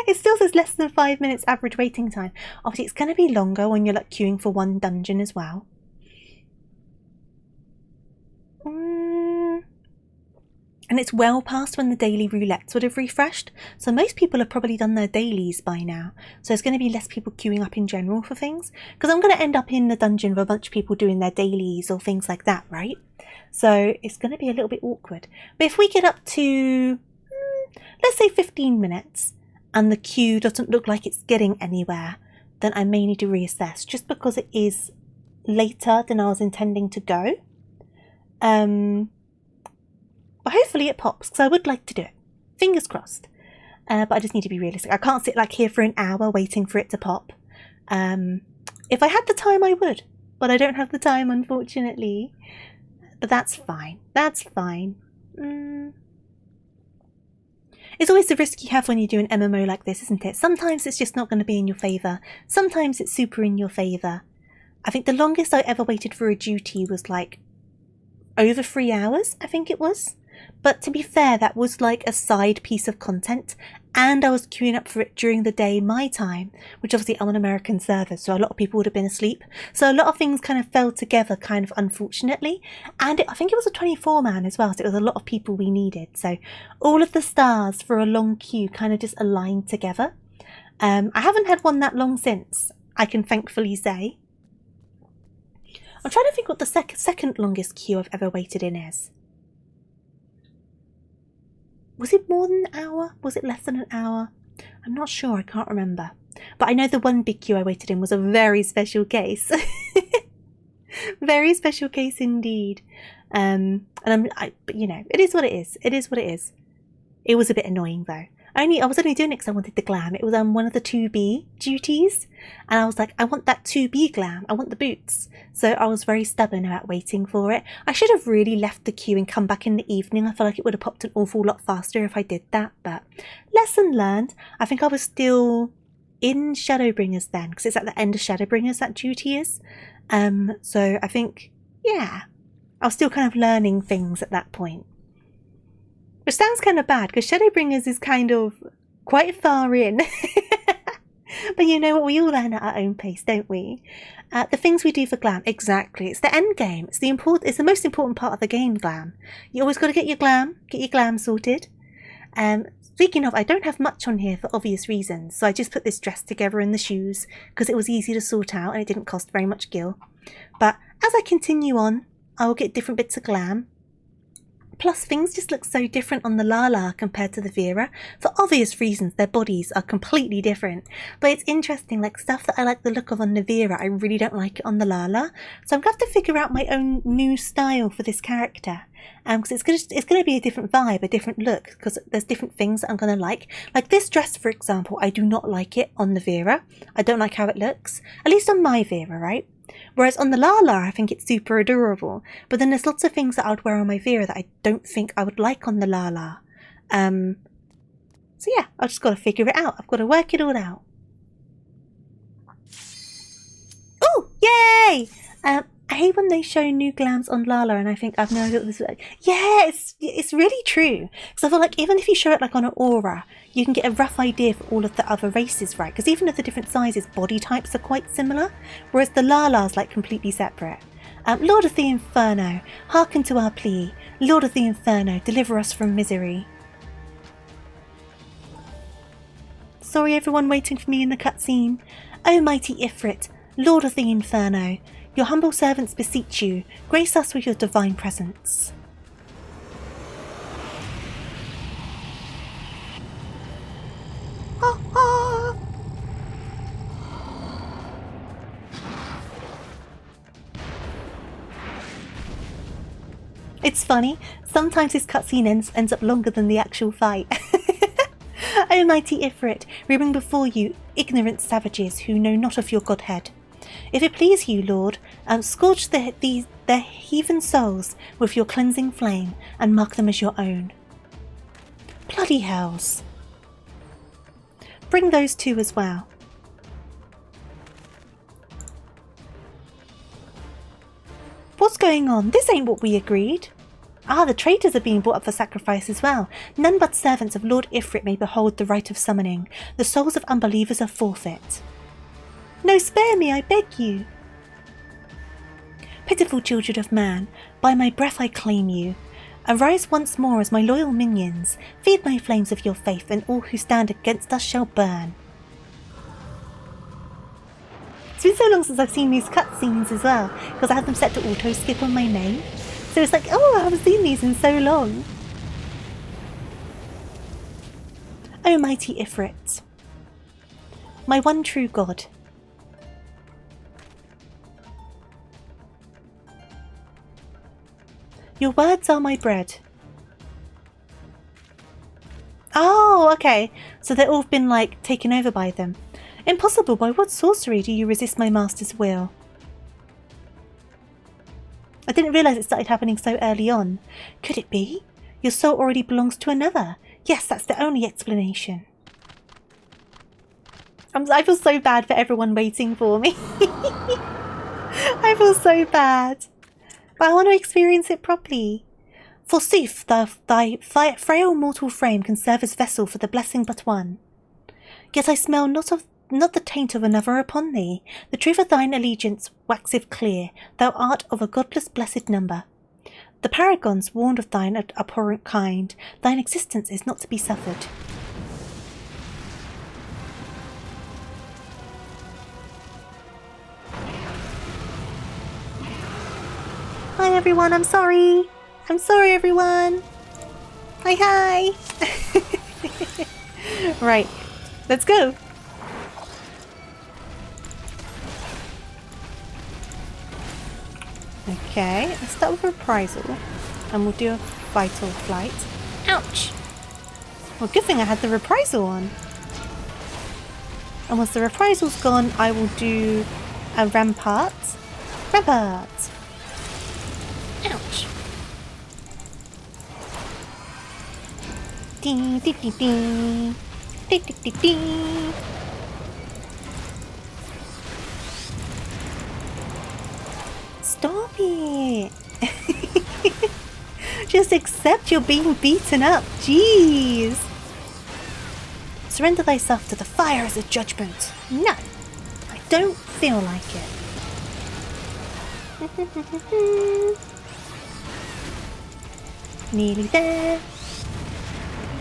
It still says less than 5 minutes average waiting time. Obviously, it's going to be longer when you're like queuing for one dungeon as well. And it's well past when the daily roulettes would have refreshed. So most people have probably done their dailies by now. So there's going to be less people queuing up in general for things. Because I'm going to end up in the dungeon with a bunch of people doing their dailies or things like that, right? So it's going to be a little bit awkward. But if we get up to, let's say 15 minutes, and the queue doesn't look like it's getting anywhere, then I may need to reassess. Just because it is later than I was intending to go. But hopefully it pops, because I would like to do it. Fingers crossed. But I just need to be realistic. I can't sit like here for an hour waiting for it to pop. If I had the time, I would. But I don't have the time, unfortunately. But that's fine. That's fine. It's always the risk you have when you do an MMO like this, isn't it? Sometimes it's just not going to be in your favour. Sometimes it's super in your favour. I think the longest I ever waited for a duty was like over 3 hours, I think it was. But to be fair, that was like a side piece of content, and I was queuing up for it during the day, my time, which obviously I'm on American servers, so a lot of people would have been asleep. So a lot of things kind of fell together, kind of unfortunately. And I think it was a 24-man as well, so it was a lot of people we needed. So all of the stars for a long queue kind of just aligned together. I haven't had one that long since, I can thankfully say. I'm trying to think what the second longest queue I've ever waited in is. Was it more than an hour? Was it less than an hour? I'm not sure, I can't remember. But I know the one big queue I waited in was a very special case. Very special case indeed. But you know, it is what it is. It is what it is. It was a bit annoying though. I was only doing it because I wanted the glam. It was one of the 2B duties. And I was like, I want that 2B glam. I want the boots. So I was very stubborn about waiting for it. I should have really left the queue and come back in the evening. I feel like it would have popped an awful lot faster if I did that. But lesson learned. I think I was still in Shadowbringers then. Because it's at the end of Shadowbringers that duty is. So I think, yeah. I was still kind of learning things at that point. Which sounds kind of bad, because Shadowbringers is kind of quite far in. But you know what, we all learn at our own pace, don't we? The things we do for glam, exactly. It's the end game. It's the most important part of the game, glam. You always got to get your glam sorted. Speaking of, I don't have much on here for obvious reasons, so I just put this dress together and the shoes, because it was easy to sort out and it didn't cost very much gil. But as I continue on, I will get different bits of glam. Plus, things just look so different on the Lala compared to the Vera. For obvious reasons, their bodies are completely different. But it's interesting, like stuff that I like the look of on the Vera, I really don't like it on the Lala. So I'm going to have to figure out my own new style for this character. Because it's going to be a different vibe, a different look, because there's different things that I'm going to like. Like this dress, for example, I do not like it on the Vera. I don't like how it looks. At least on my Vera, right? Whereas on the Lala, I think it's super adorable. But then there's lots of things that I would wear on my Vera that I don't think I would like on the Lala. So yeah, I've just got to figure it out. I've got to work it all out. Oh, yay! I hate when they show new glams on Lala and I think I've no idea what this is like. Yeah, it's really true. Because I feel like even if you show it like on an aura, you can get a rough idea for all of the other races, right? Because even if the different sizes, body types are quite similar. Whereas the Lala's like completely separate. Lord of the Inferno, hearken to our plea. Lord of the Inferno, deliver us from misery. Sorry everyone waiting for me in the cutscene. O mighty Ifrit, Lord of the Inferno, your humble servants beseech you, grace us with your divine presence. It's funny, sometimes this cutscene ends up longer than the actual fight. O mighty Ifrit, we bring before you ignorant savages who know not of your godhead. If it please you, Lord, scorch their heathen souls with your cleansing flame and mark them as your own. Bloody hells. Bring those two as well. What's going on? This ain't what we agreed. Ah, the traitors are being brought up for sacrifice as well. None but servants of Lord Ifrit may behold the rite of summoning. The souls of unbelievers are forfeit. No, spare me, I beg you. Pitiful children of man, by my breath I claim you. Arise once more as my loyal minions. Feed my flames of your faith, and all who stand against us shall burn. It's been so long since I've seen these cutscenes as well, because I have them set to auto-skip on my name. So it's like, oh, I haven't seen these in so long. O mighty Ifrit, my one true God. Your words are my bread. Oh, okay. So they've all been, like, taken over by them. Impossible, by what sorcery do you resist my master's will? I didn't realise it started happening so early on. Could it be? Your soul already belongs to another. Yes, that's the only explanation. I feel so bad for everyone waiting for me. I feel so bad. But I want to experience it properly. Forsooth, thy frail mortal frame can serve as vessel for the blessing but one. Yet I smell not the taint of another upon thee. The truth of thine allegiance waxeth clear. Thou art of a godless blessed number. The paragons warned of thine abhorrent kind. Thine existence is not to be suffered. Hi everyone, I'm sorry. I'm sorry everyone. Hi. Right, let's go. Okay, let's start with reprisal, and we'll do a vital flight. Ouch! Well, good thing I had the reprisal on. And once the reprisal's gone, I will do a rampart. Rampart! Ouch! Ding, ding, ding, ding. Ding, ding, ding, ding. Stop it! Just accept you're being beaten up. Jeez! Surrender thyself to the fire as a judgment. No! I don't feel like it. Nearly there.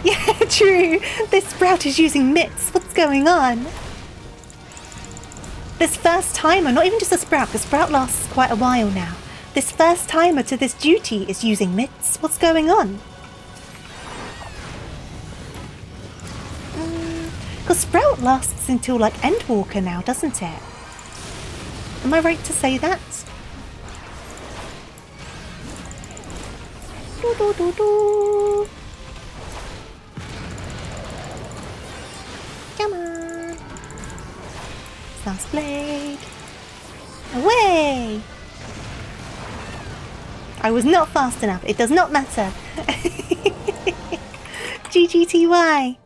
Yeah, true! This sprout is using mitts. What's going on? This first timer, not even just a sprout, the sprout lasts quite a while now. This first timer to this duty is using mitts. What's going on? Because sprout lasts until like Endwalker now, doesn't it? Am I right to say that? Do, do, do, do. Come on. Last blade. Away! I was not fast enough. It does not matter. GGTY.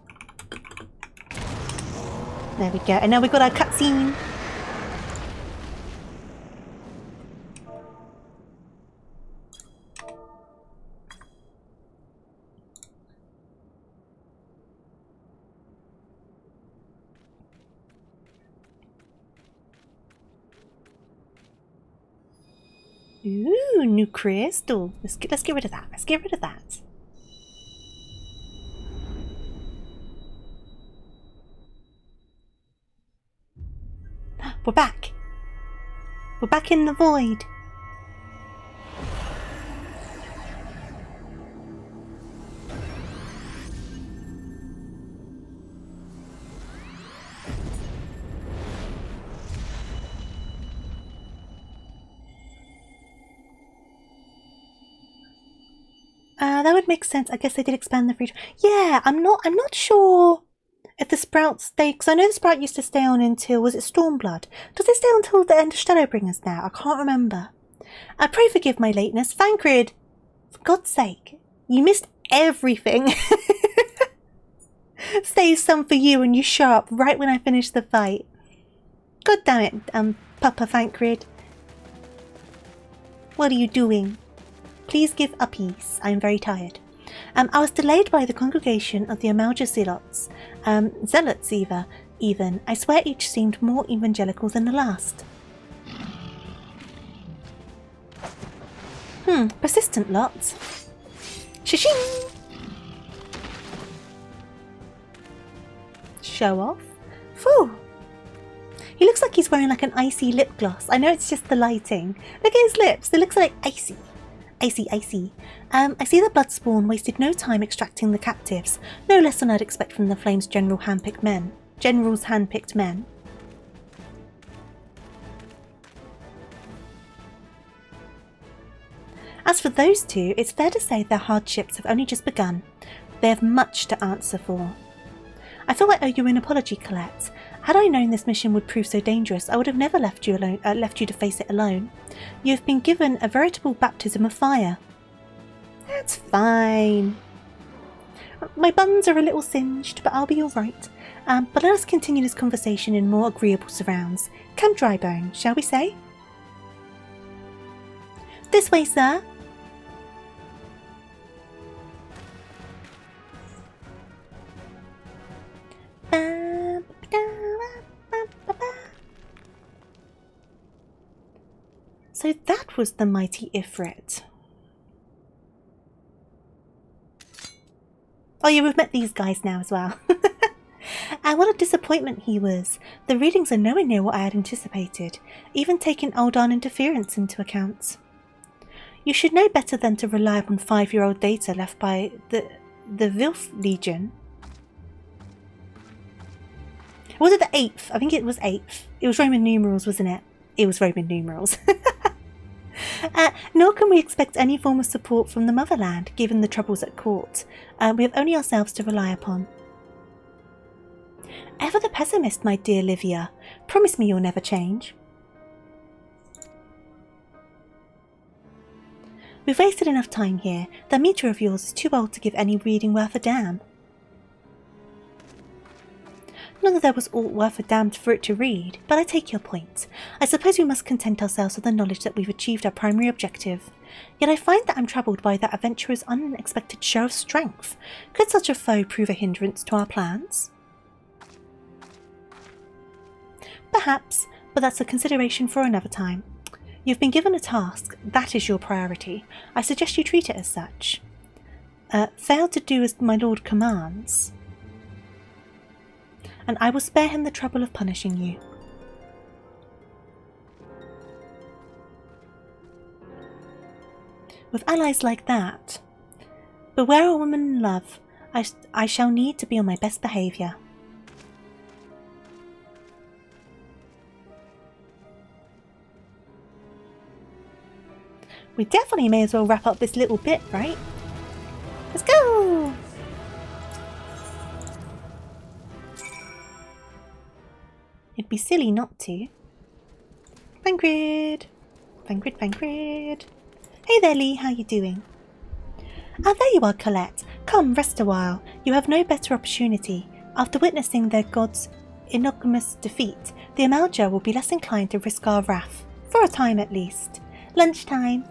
There we go. And now we've got our cutscene. Ooh, new crystal. Let's get rid of that. Let's get rid of that. We're back. We're back in the void. That would make sense. I guess they did expand the free. Yeah, I'm not sure if the sprouts stay, because I know the sprout used to stay on until, was it Stormblood? Does it stay on until the end of Shadowbringers now? I can't remember. Pray forgive my lateness. Thancred, for God's sake, you missed everything. Save some for you and you show up right when I finish the fight. God damn it, Papa Thancred. What are you doing? Please give a peace. I am very tired. I was delayed by the congregation of the Amalja Zealots. Zealots even. I swear each seemed more evangelical than the last. Persistent lots. Shishing! Show off. Phew! He looks like he's wearing like an icy lip gloss. I know it's just the lighting. Look at his lips. They look like icy. Icy. I see the Bloodspawn wasted no time extracting the captives. No less than I'd expect from the Flame's General's handpicked men. As for those two, it's fair to say their hardships have only just begun. They have much to answer for. I feel I owe you an apology, Colette. Had I known this mission would prove so dangerous, I would have never left you to face it alone. You have been given a veritable baptism of fire. That's fine. My buns are a little singed, but I'll be alright. But let us continue this conversation in more agreeable surrounds. Camp Drybone, shall we say? This way, sir. So that was the mighty Ifrit. Oh yeah, we've met these guys now as well. And what a disappointment he was. The readings are nowhere near what I had anticipated, even taking Aldan interference into account. You should know better than to rely upon 5-year-old data left by the Vilf Legion. Was it the 8th? I think it was 8th. It was Roman numerals, wasn't it? It was Roman numerals. Nor can we expect any form of support from the motherland, given the troubles at court. We have only ourselves to rely upon. Ever the pessimist, my dear Livia. Promise me you'll never change. We've wasted enough time here. That meter of yours is too old to give any reading worth a damn. Not that there was aught worth a damn for it to read, but I take your point. I suppose we must content ourselves with the knowledge that we've achieved our primary objective. Yet I find that I'm troubled by that adventurer's unexpected show of strength. Could such a foe prove a hindrance to our plans? Perhaps, but that's a consideration for another time. You've been given a task. That is your priority. I suggest you treat it as such. Fail to do as my lord commands, and I will spare him the trouble of punishing you. With allies like that, beware a woman in love. I shall need to be on my best behaviour. We definitely may as well wrap up this little bit, right? Let's go! It'd be silly not to. Thancred! Thancred! Hey there, Lee, how you doing? Ah, there you are, Colette. Come, rest a while. You have no better opportunity. After witnessing their god's ignominious defeat, the Amalja will be less inclined to risk our wrath. For a time, at least. Lunchtime.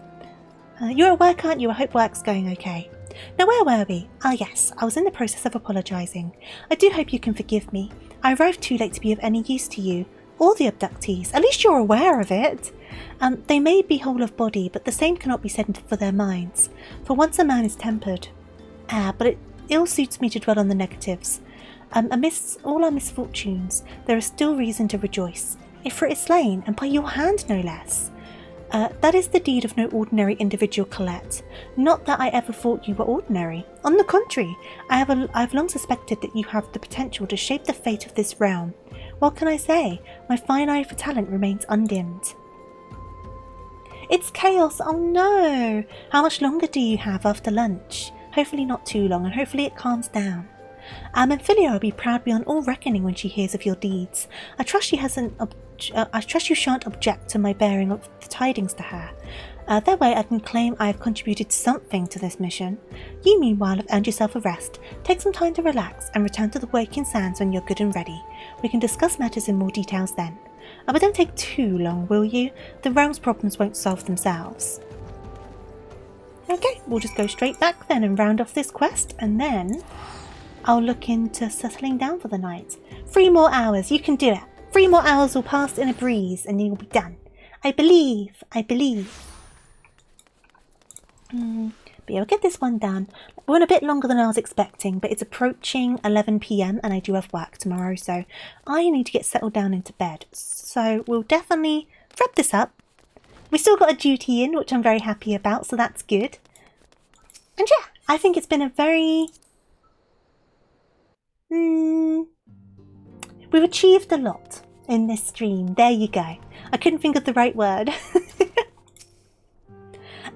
You're at work, aren't you? I hope work's going okay. Now, where were we? Ah, yes, I was in the process of apologising. I do hope you can forgive me. I arrived too late to be of any use to you, or the abductees. At least you're aware of it. They may be whole of body, but the same cannot be said for their minds. For once a man is tempered. But it ill suits me to dwell on the negatives. Amidst all our misfortunes, there is still reason to rejoice. Ifrit is slain, and by your hand no less. That is the deed of no ordinary individual, Colette. Not that I ever thought you were ordinary. On the contrary, I have long suspected that you have the potential to shape the fate of this realm. What can I say? My fine eye for talent remains undimmed. It's chaos. Oh no. How much longer do you have after lunch? Hopefully not too long, and hopefully it calms down. Amphilia will be proud beyond all reckoning when she hears of your deeds. I trust you shan't object to my bearing of the tidings to her. That way I can claim I have contributed something to this mission. You meanwhile have earned yourself a rest. Take some time to relax and return to the Waking Sands when you're good and ready. We can discuss matters in more details then. But don't take too long, will you? The realm's problems won't solve themselves. Okay, we'll just go straight back then and round off this quest, and then I'll look into settling down for the night. 3 more hours, you can do it. 3 more hours will pass in a breeze and you'll be done. I believe. But yeah, we'll get this one done. We're on a bit longer than I was expecting, but it's approaching 11 PM and I do have work tomorrow, so I need to get settled down into bed. So we'll definitely wrap this up. We still got a duty in, which I'm very happy about, so that's good. And yeah, I think it's been a very... We've achieved a lot in this stream. There you go. I couldn't think of the right word.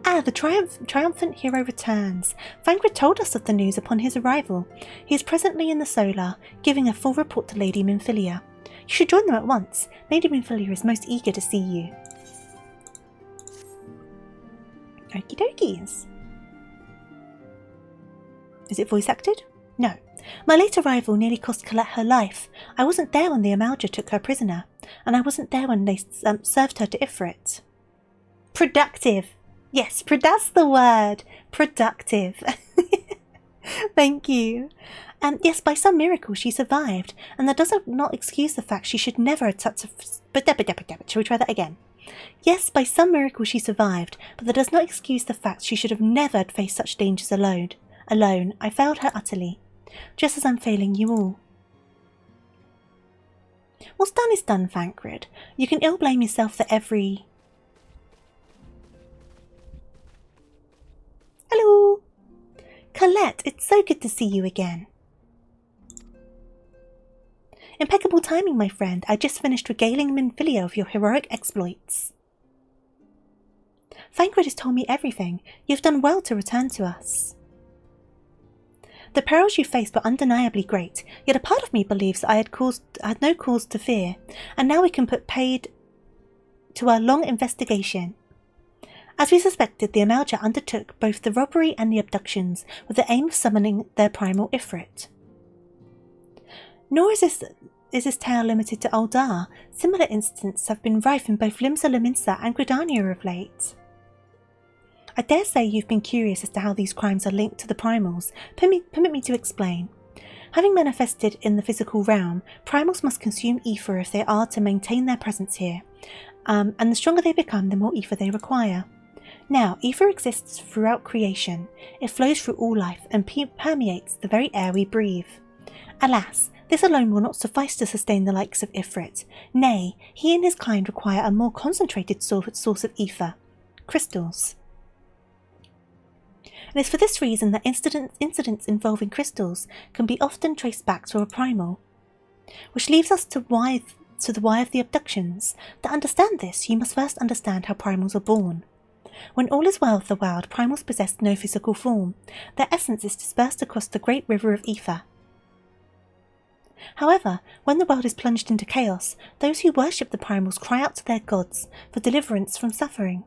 The triumphant hero returns. Ifrit told us of the news upon his arrival. He is presently in the Solar, giving a full report to Lady Minfilia. You should join them at once. Lady Minfilia is most eager to see you. Okie dokies. Is it voice acted? No. My late arrival nearly cost Colette her life. I wasn't there when the Amalja took her prisoner, and I wasn't there when they served her to Ifrit. Productive. Yes, that's the word. Productive. Thank you. Yes, by some miracle she survived, and that does not excuse the fact she should never have touched a... Shall we try that again? Yes, by some miracle she survived, but that does not excuse the fact she should have never faced such dangers alone. I failed her utterly, just as I'm failing you all. What's done is done, Thancred. You can ill blame yourself for every... Hello! Colette, it's so good to see you again. Impeccable timing, my friend. I just finished regaling Minfilia of your heroic exploits. Thancred has told me everything. You've done well to return to us. The perils you faced were undeniably great, yet a part of me believes that I had no cause to fear, and now we can put paid to our long investigation. As we suspected, the Amalja undertook both the robbery and the abductions with the aim of summoning their primal Ifrit. Nor is this tale limited to Uldar. Similar incidents have been rife in both Limsa Lominsa and Gridania of late. I dare say you've been curious as to how these crimes are linked to the primals. Permit me to explain. Having manifested in the physical realm, primals must consume ether if they are to maintain their presence here, and the stronger they become, the more ether they require. Now, ether exists throughout creation. It flows through all life and permeates the very air we breathe. Alas, this alone will not suffice to sustain the likes of Ifrit. Nay, he and his kind require a more concentrated source of ether. Crystals. It is for this reason that incidents involving crystals can be often traced back to a primal. Which leaves us to the why of the abductions. To understand this, you must first understand how primals are born. When all is well with the world, primals possess no physical form. Their essence is dispersed across the great river of ether. However, when the world is plunged into chaos, those who worship the primals cry out to their gods for deliverance from suffering.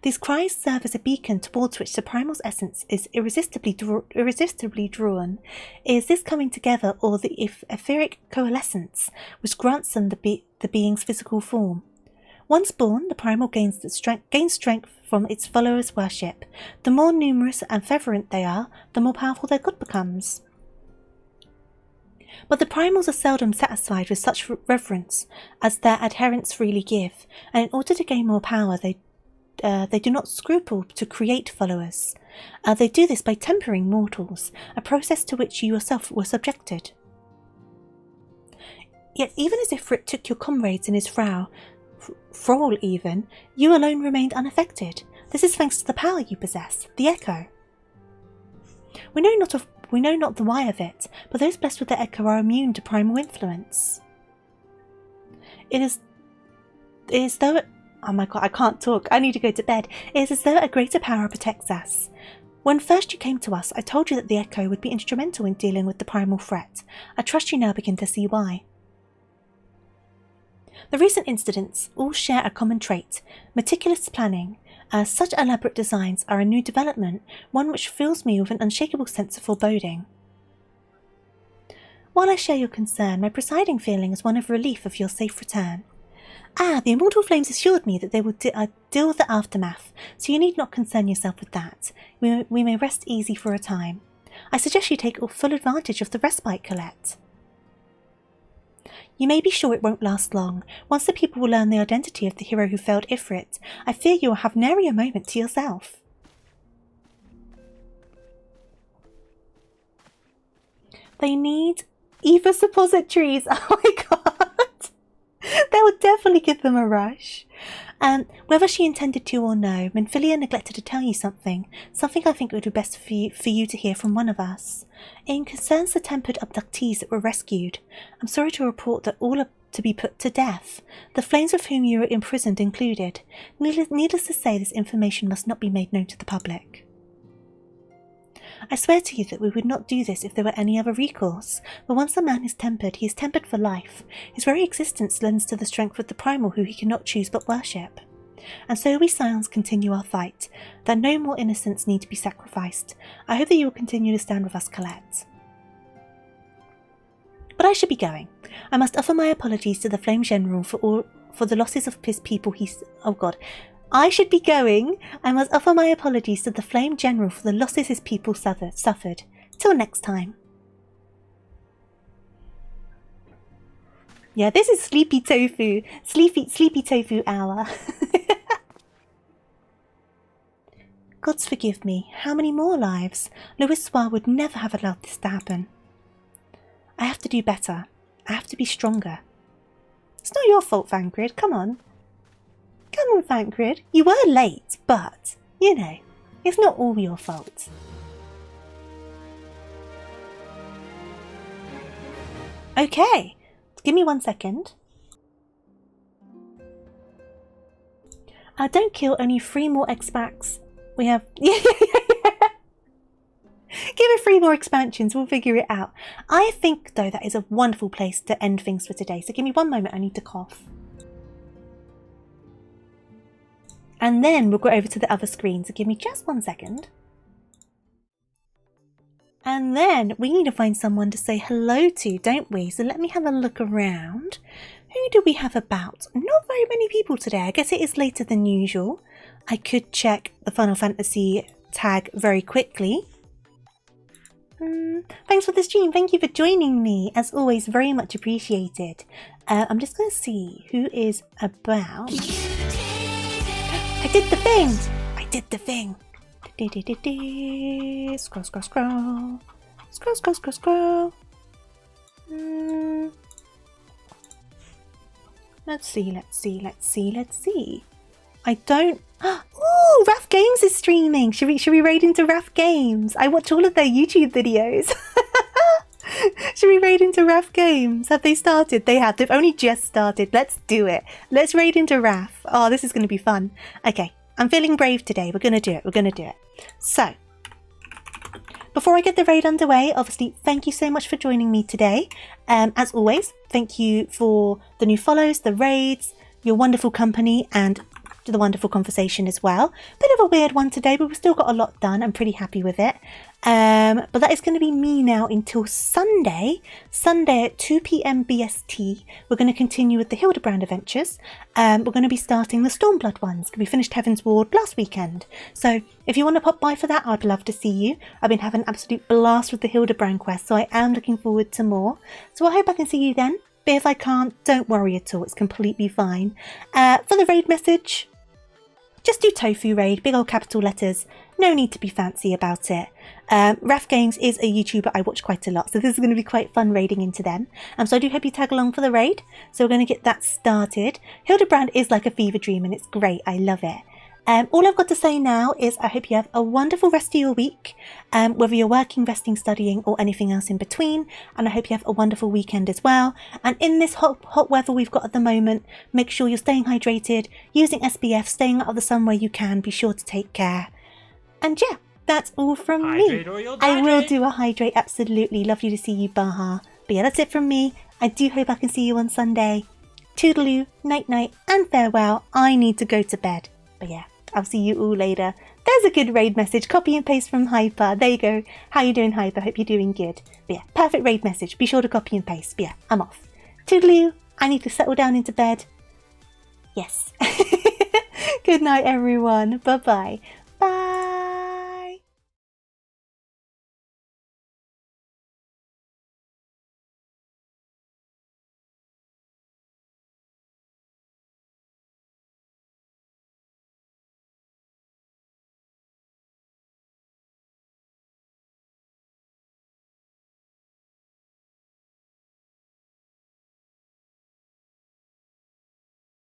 These cries serve as a beacon towards which the primal's essence is irresistibly drawn. It is this coming together, or the etheric coalescence, which grants them the being's physical form. Once born, the primal gains strength from its followers' worship. The more numerous and fervent they are, the more powerful their god becomes. But the primals are seldom satisfied with such reverence as their adherents freely give, and in order to gain more power, they do not scruple to create followers. They do this by tempering mortals, a process to which you yourself were subjected. Yet even as Ifrit took your comrades in his thrall even, you alone remained unaffected. This is thanks to the power you possess, the Echo. We know not the why of it, but those blessed with the Echo are immune to primal influence. It is though Oh my god, I can't talk. I need to go to bed. It is as though a greater power protects us. When first you came to us, I told you that the Echo would be instrumental in dealing with the primal threat. I trust you now begin to see why. The recent incidents all share a common trait, meticulous planning. Such elaborate designs are a new development, one which fills me with an unshakable sense of foreboding. While I share your concern, my presiding feeling is one of relief of your safe return. The Immortal Flames assured me that they will deal with the aftermath, so you need not concern yourself with that. We may rest easy for a time. I suggest you take full advantage of the respite, Colette. You may be sure it won't last long. Once the people will learn the identity of the hero who failed Ifrit, I fear you will have nary a moment to yourself. They need ether suppositories. Oh my god. That would definitely give them a rush. Whether she intended to or no, Minfilia neglected to tell you something I think would be best for you to hear from one of us. It concerns the tempered abductees that were rescued. I'm sorry to report that all are to be put to death, the flames with whom you were imprisoned included. Needless to say, this information must not be made known to the public. I swear to you that we would not do this if there were any other recourse, but once a man is tempered, he is tempered for life. His very existence lends to the strength of the primal who he cannot choose but worship. And so we Scions continue our fight, that no more innocents need to be sacrificed. I hope that you will continue to stand with us, Colette. But I should be going. I must offer my apologies to the Flame General for the losses of his people I should be going. I must offer my apologies to the Flame General for the losses his people suffered. Till next time. Yeah, this is Sleepy Tofu. Sleepy Tofu hour. Gods forgive me. How many more lives? Louis Soir would never have allowed this to happen. I have to do better. I have to be stronger. It's not your fault, Thancred. Come on. Come on, Thancred. You were late, but, you know, it's not all your fault. Okay, give me 1 second. Don't kill, only 3 more X-Backs. We have... Give it 3 more expansions, we'll figure it out. I think, though, that is a wonderful place to end things for today. So give me 1 moment, I need to cough. And then we'll go over to the other screen, so give me just 1 second. And then we need to find someone to say hello to, don't we? So let me have a look around. Who do we have about? Not very many people today. I guess it is later than usual. I could check the Final Fantasy tag very quickly. Thanks for the stream. Thank you for joining me. As always, very much appreciated. I'm just going to see who is about. I did the thing! I did the thing! Scroll, scroll, scroll. Scroll, scroll, scroll, scroll. Let's see. I don't... Ooh, Raf Games is streaming! Should we raid into Raf Games? I watch all of their YouTube videos. Should we raid into Raf Games? Have they started? They have. They've only just started. Let's do it. Let's raid into Raf. Oh, this is going to be fun. Okay, I'm feeling brave today. We're going to do it. So, before I get the raid underway, obviously, thank you so much for joining me today. As always, thank you for the new follows, the raids, your wonderful company, and the wonderful conversation as well. Bit of a weird one today, but we've still got a lot done. I'm pretty happy with it. But that is going to be me now until Sunday at 2 PM BST. We're going to continue with the Hildebrand adventures. We're going to be starting the Stormblood ones. We finished Heaven's Ward last weekend. So if you want to pop by for that, I'd love to see you. I've been having an absolute blast with the Hildebrand quest, so I am looking forward to more. So I hope I can see you then. But if I can't, don't worry at all. It's completely fine. For the raid message, just do Tofu Raid, big old capital letters. No need to be fancy about it. Raf Games is a YouTuber I watch quite a lot, so this is going to be quite fun raiding into them. So I do hope you tag along for the raid. So we're going to get that started. Hildebrand is like a fever dream and it's great. I love it. All I've got to say now is I hope you have a wonderful rest of your week, whether you're working, resting, studying, or anything else in between. And I hope you have a wonderful weekend as well. And in this hot weather we've got at the moment, make sure you're staying hydrated, using SPF, staying out of the sun where you can. Be sure to take care. And yeah, that's all from Hydrate me. or you'll I will dehydrate. do a hydrate, absolutely. Lovely to see you, Baha. But yeah, that's it from me. I do hope I can see you on Sunday. Toodaloo, night-night, and farewell. I need to go to bed. But yeah, I'll see you all later. There's a good raid message. Copy and paste from Hyper. There you go. How you doing, Hyper? Hope you're doing good. But yeah, perfect raid message. Be sure to copy and paste. But yeah, I'm off. Toodaloo. I need to settle down into bed. Yes. Good night, everyone. Bye-bye.